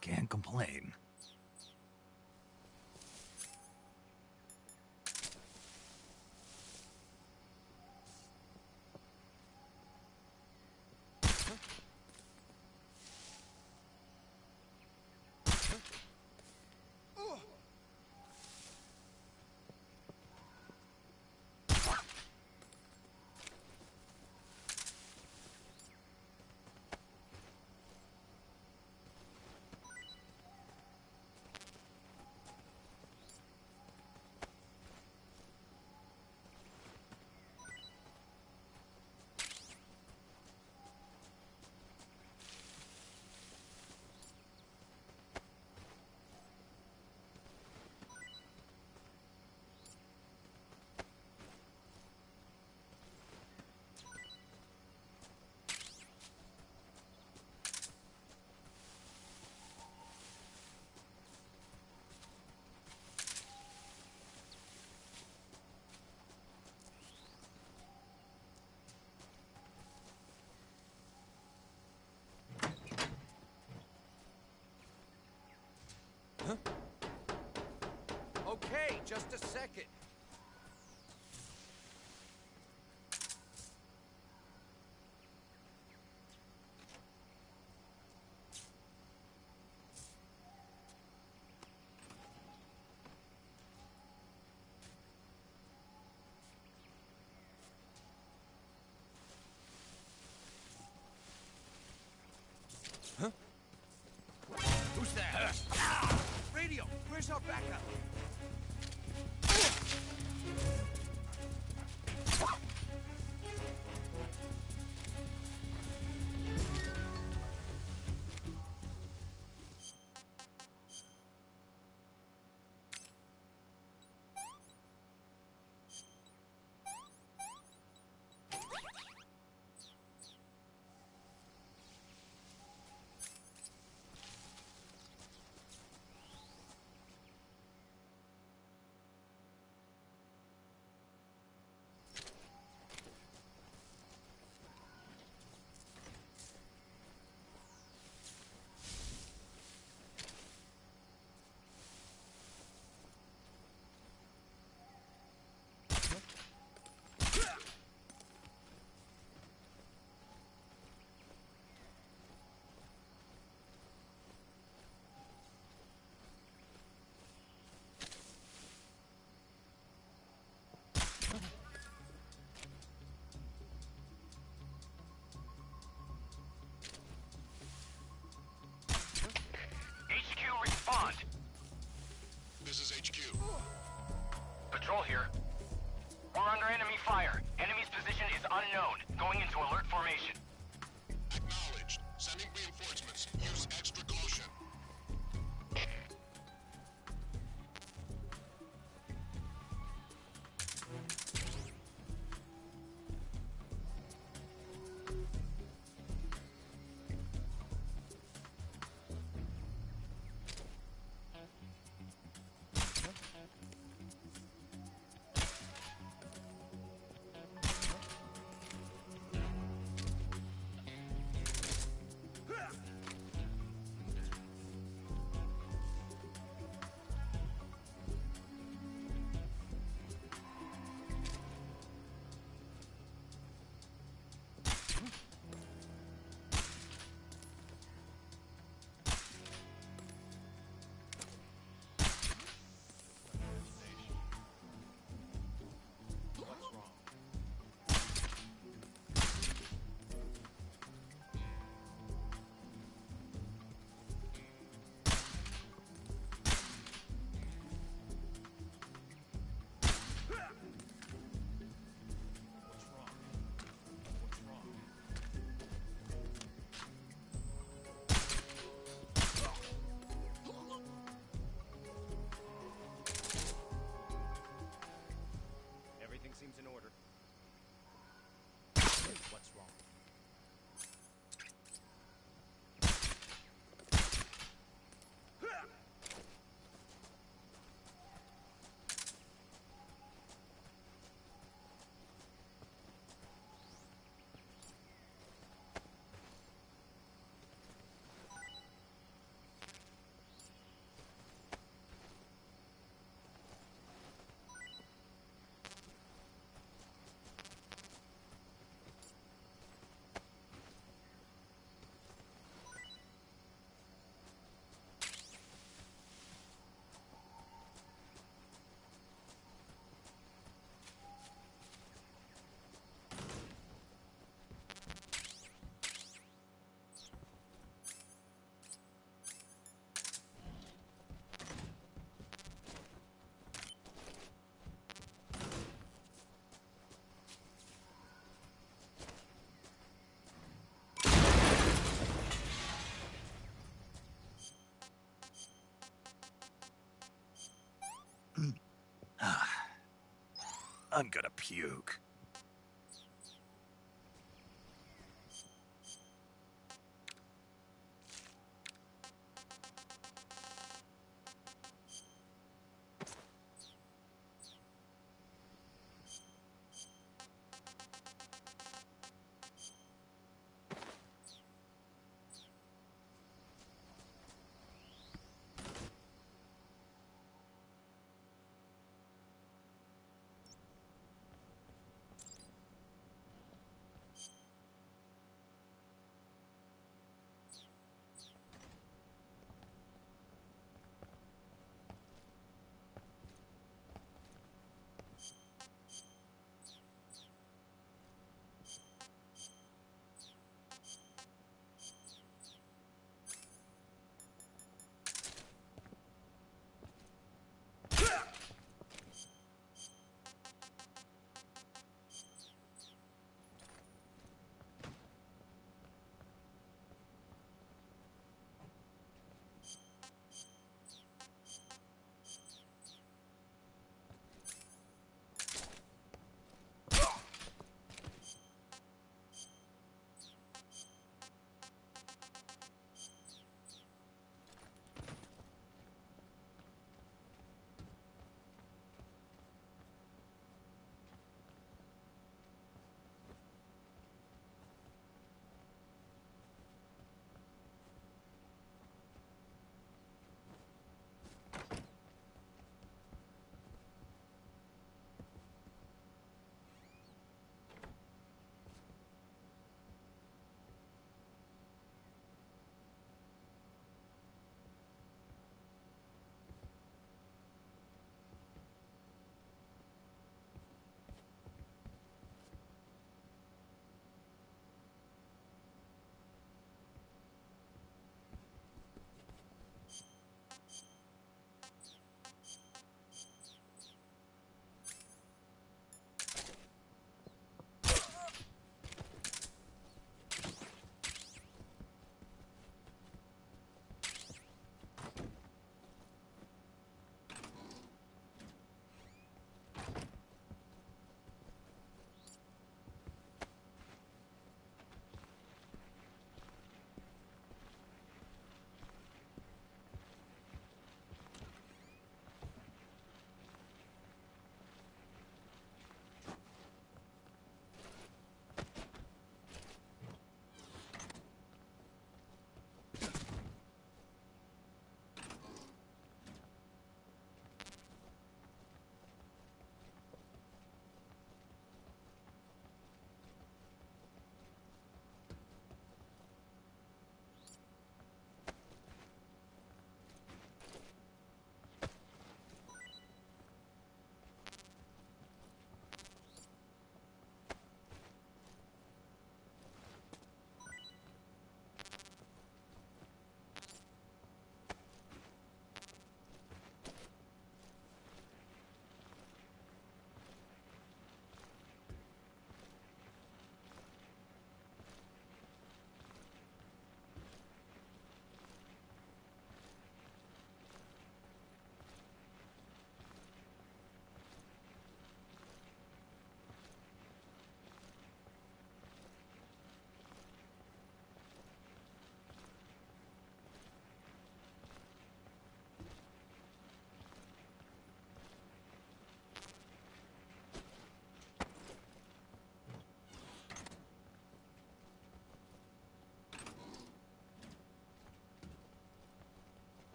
Can't complain. Okay, just a second. Huh? Who's there? Radio, where's our backup? Control here. We're under enemy fire. Enemy's position is unknown. Going into alert formation. Acknowledged. Sending reinforcements. Use extra caution. Seems in order. What's wrong? I'm gonna puke.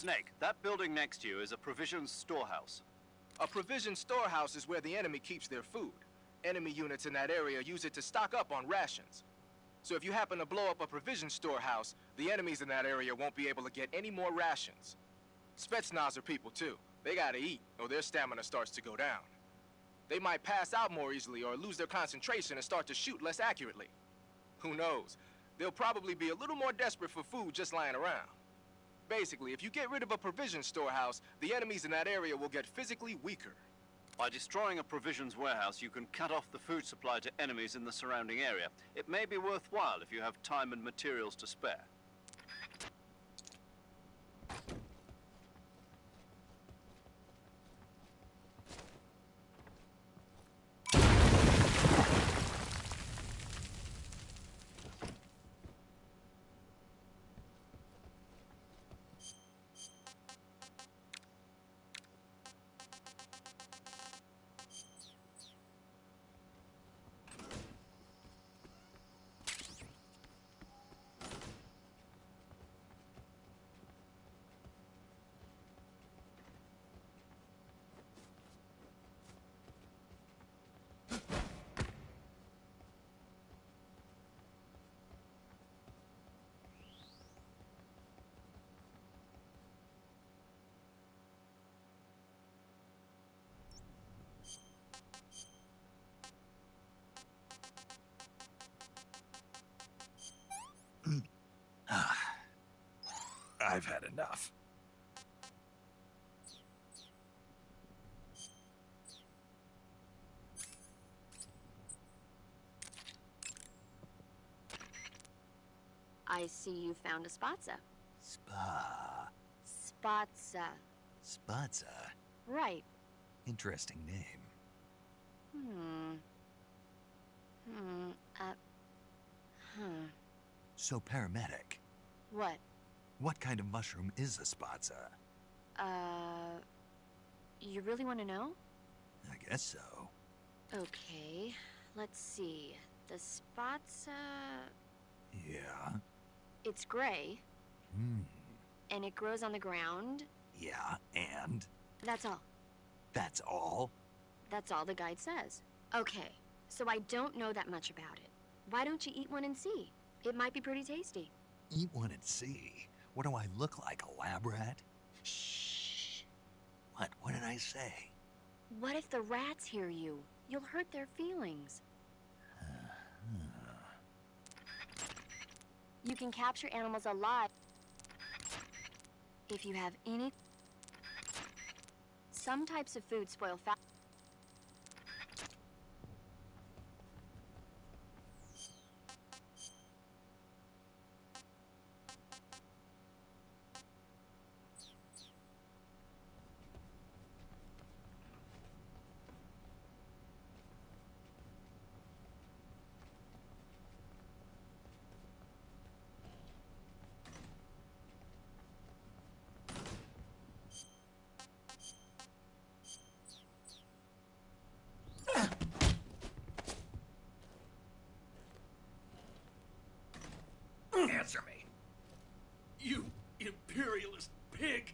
Snake, that building next to you is a provisions storehouse. A provision storehouse is where the enemy keeps their food. Enemy units in that area use it to stock up on rations. So if you happen to blow up a provision storehouse, the enemies in that area won't be able to get any more rations. Spetsnaz are people too. They gotta eat, or their stamina starts to go down. They might pass out more easily or lose their concentration and start to shoot less accurately. Who knows? They'll probably be a little more desperate for food just lying around. Basically, if you get rid of a provision storehouse, the enemies in that area will get physically weaker. By destroying a provisions warehouse, you can cut off the food supply to enemies in the surrounding area. It may be worthwhile if you have time and materials to spare. I've had enough. I see you found a spatza. Spatza. Spatza? Right. Interesting name. So, paramedic. What? What kind of mushroom is a spatza? You really want to know? I guess so. Okay, let's see. The spatza... Yeah? It's gray. And it grows on the ground. Yeah, and? That's all. That's all? That's all the guide says. Okay, so I don't know that much about it. Why don't you eat one and see? It might be pretty tasty. Eat one and see? What do I look like, a lab rat? Shh. What? What did I say? What if the rats hear you? You'll hurt their feelings. You can capture animals alive if you have any... Some types of food spoil fast. Answer me. You imperialist pig!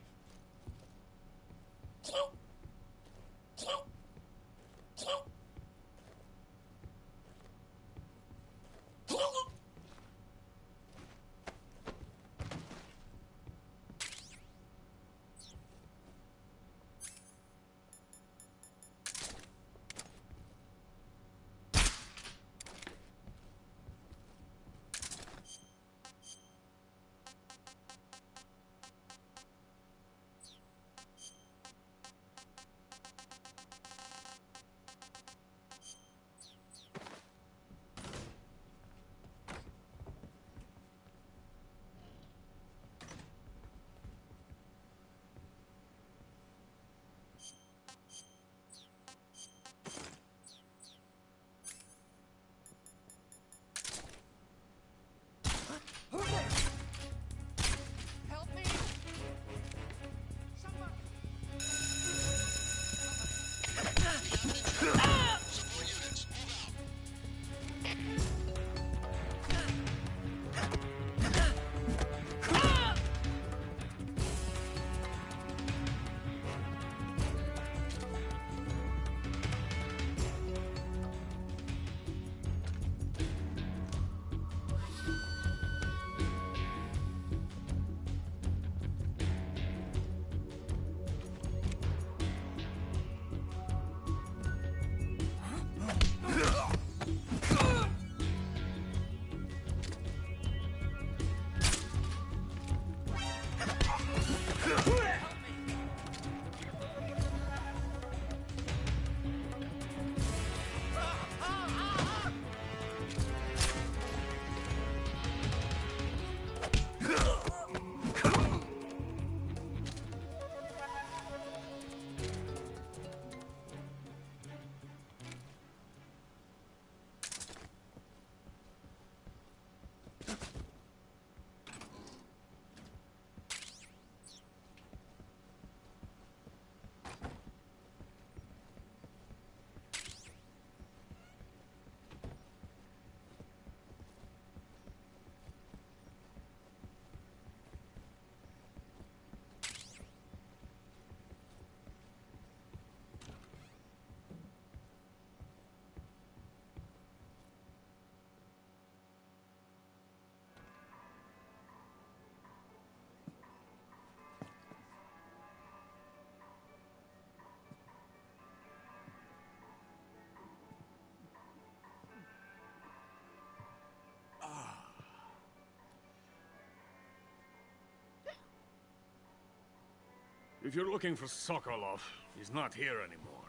If you're looking for Sokolov, he's not here anymore.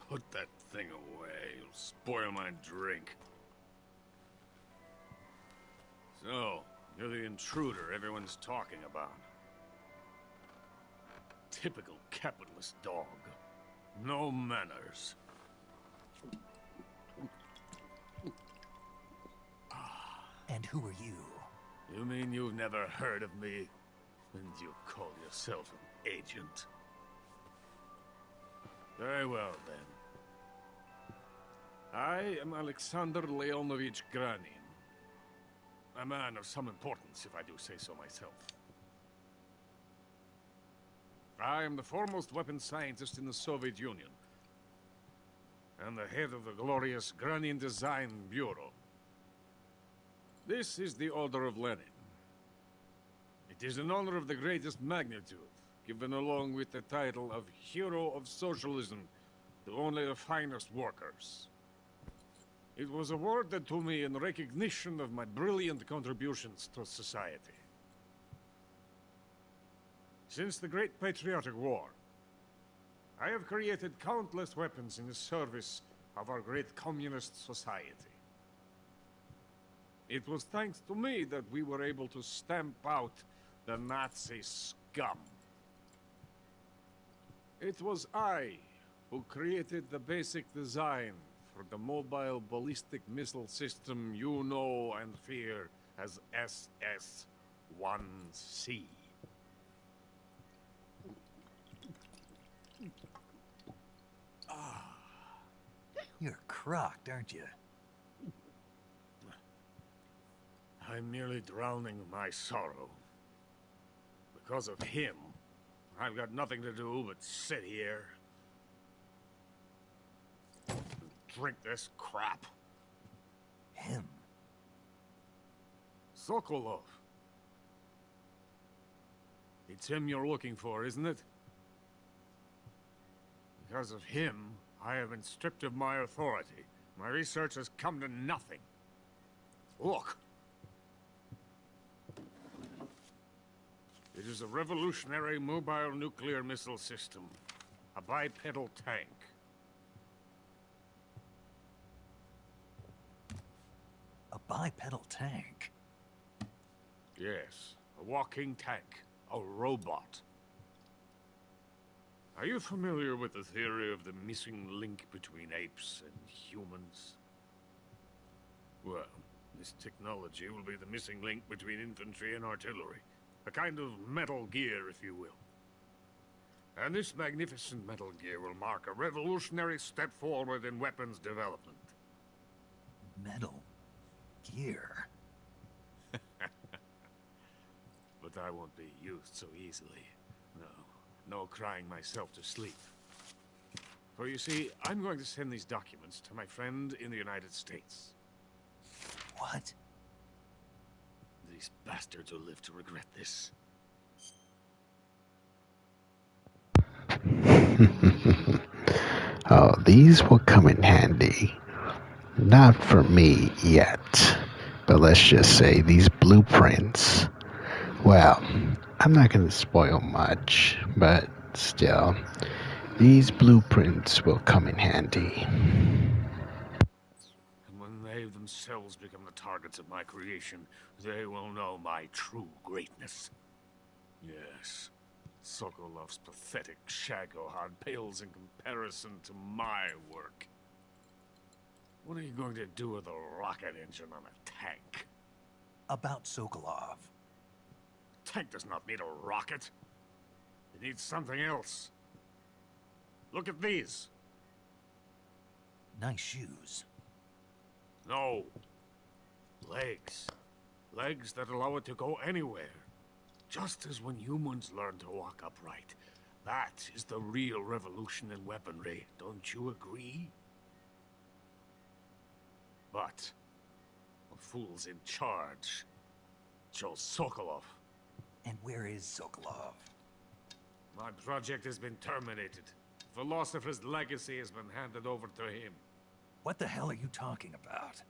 Put that thing away. It'll spoil my drink. So, you're the intruder everyone's talking about. Typical capitalist dog. No manners. And who are you? You mean you've never heard of me? And you call yourself an agent? Very well, then. I am Alexander Leonovich Granin. A man of some importance, if I do say so myself. I am the foremost weapons scientist in the Soviet Union, and the head of the glorious Granin Design Bureau. This is the Order of Lenin. It is an honor of the greatest magnitude, given along with the title of Hero of Socialism to only the finest workers. It was awarded to me in recognition of my brilliant contributions to society. Since the Great Patriotic War, I have created countless weapons in the service of our great communist society. It was thanks to me that we were able to stamp out the Nazi scum. It was I who created the basic design for the mobile ballistic missile system you know and fear as SS-1C. You're crocked, aren't you? I'm merely drowning my sorrow. Because of him, I've got nothing to do but sit here and drink this crap. Him? Sokolov. It's him you're looking for, isn't it? Because of him, I have been stripped of my authority. My research has come to nothing. Look. It is a revolutionary mobile nuclear missile system. A bipedal tank. A bipedal tank? Yes, a walking tank. A robot. Are you familiar with the theory of the missing link between apes and humans? Well, this technology will be the missing link between infantry and artillery. A kind of Metal Gear, if you will. And this magnificent Metal Gear will mark a revolutionary step forward in weapons development. Metal Gear? But I won't be used so easily. No crying myself to sleep. For you see, I'm going to send these documents to my friend in the United States. What? These bastards will live to regret this. Oh, these will come in handy. Not for me yet, but let's just say these blueprints. Well, I'm not going to spoil much, but still, these blueprints will come in handy. And when they themselves become the targets of my creation, they will know my true greatness. Yes, Sokolov's pathetic Shagohod pales in comparison to my work. What are you going to do with a rocket engine on a tank? About Sokolov. A tank does not need a rocket. It needs something else. Look at these. Nice shoes. No. Legs. Legs that allow it to go anywhere. Just as when humans learn to walk upright. That is the real revolution in weaponry. Don't you agree? But the fool's in charge. Joe Sokolov. And where is Sokolov? My project has been terminated. The philosopher's legacy has been handed over to him. What the hell are you talking about?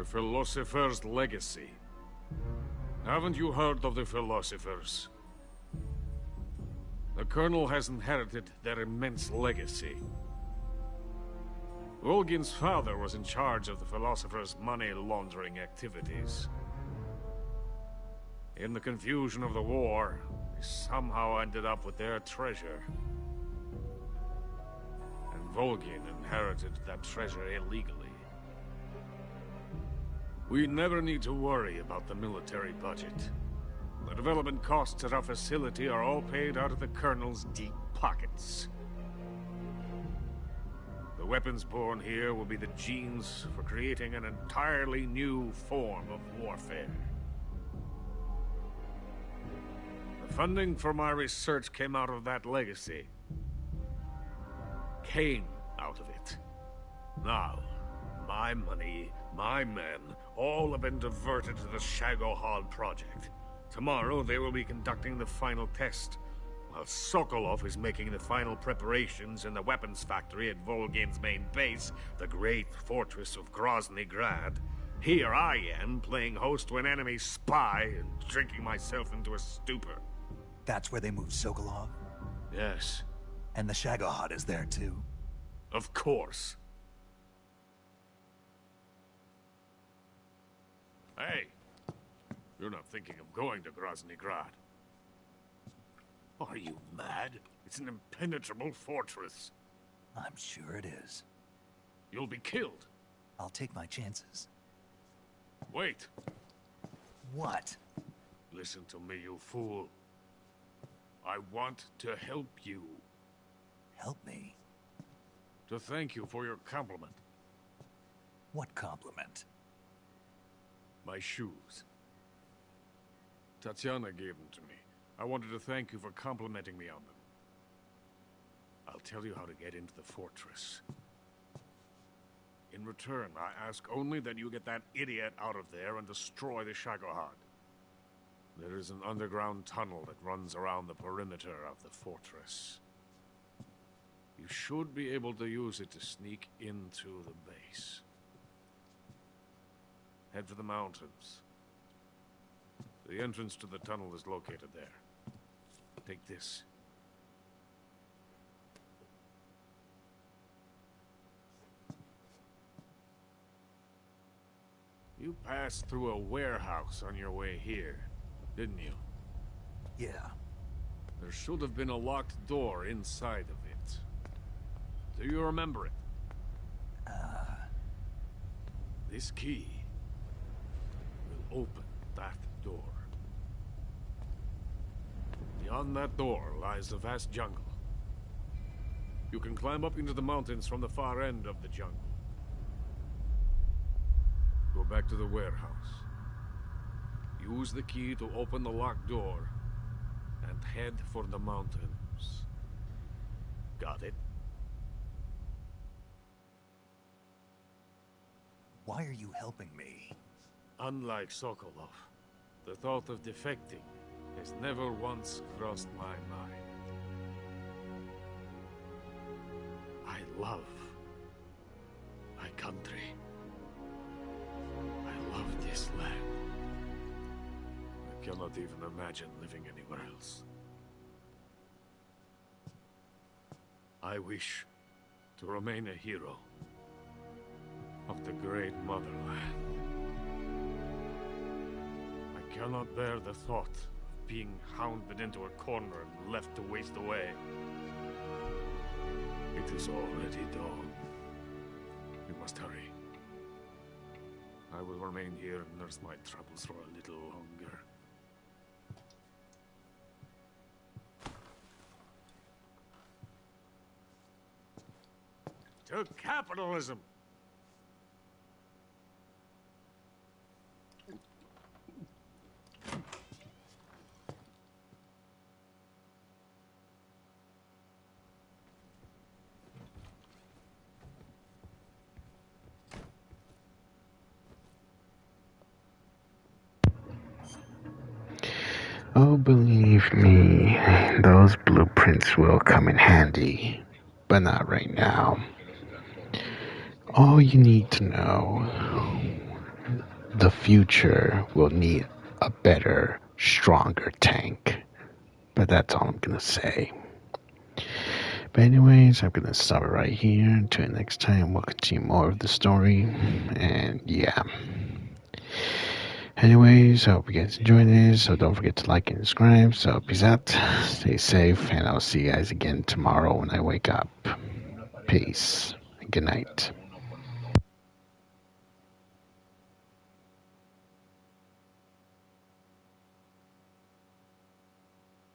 The Philosopher's Legacy. Haven't you heard of the Philosophers? The Colonel has inherited their immense legacy. Volgin's father was in charge of the Philosophers' money laundering activities. In the confusion of the war, he somehow ended up with their treasure. And Volgin inherited that treasure illegally. We never need to worry about the military budget. The development costs at our facility are all paid out of the Colonel's deep pockets. The weapons born here will be the genes for creating an entirely new form of warfare. The funding for my research came out of that legacy. Came out of it. Now, my money, my men, all have been diverted to the Shagohod project. Tomorrow they will be conducting the final test, while Sokolov is making the final preparations in the weapons factory at Volgin's main base, the great fortress of Grozny Grad. Here I am, playing host to an enemy spy and drinking myself into a stupor. That's where they moved Sokolov? Yes. And the Shagohod is there too? Of course. Hey, you're not thinking of going to Grozny Grad. Are you mad? It's an impenetrable fortress. I'm sure it is. You'll be killed. I'll take my chances. Wait. What? Listen to me, you fool. I want to help you. Help me? To thank you for your compliment. What compliment? My shoes. Tatiana gave them to me. I wanted to thank you for complimenting me on them. I'll tell you how to get into the fortress. In return, I ask only that you get that idiot out of there and destroy the Shagohod. There is an underground tunnel that runs around the perimeter of the fortress. You should be able to use it to sneak into the base. Head for the mountains. The entrance to the tunnel is located there. Take this. You passed through a warehouse on your way here, didn't you? Yeah. There should have been a locked door inside of it. Do you remember it? This key will open that door. Beyond that door lies a vast jungle. You can climb up into the mountains from the far end of the jungle. Go back to the warehouse. Use the key to open the locked door and head for the mountains. Got it? Why are you helping me? Unlike Sokolov, the thought of defecting has never once crossed my mind. I love my country. I love this land. I cannot even imagine living anywhere else. I wish to remain a hero of the great motherland. I cannot bear the thought of being hounded into a corner and left to waste away. It is already dawn. We must hurry. I will remain here and nurse my troubles for a little longer. To capitalism! Oh, believe me, those blueprints will come in handy, but not right now. All you need to know the future will need a better, stronger tank. But that's all I'm gonna say. But anyways, I'm gonna stop it right here. Until next time, we'll continue more of the story. And yeah. Anyways, I hope you guys enjoyed this. So don't forget to like and subscribe. So peace out. Stay safe. And I'll see you guys again tomorrow when I wake up. Peace. Good night.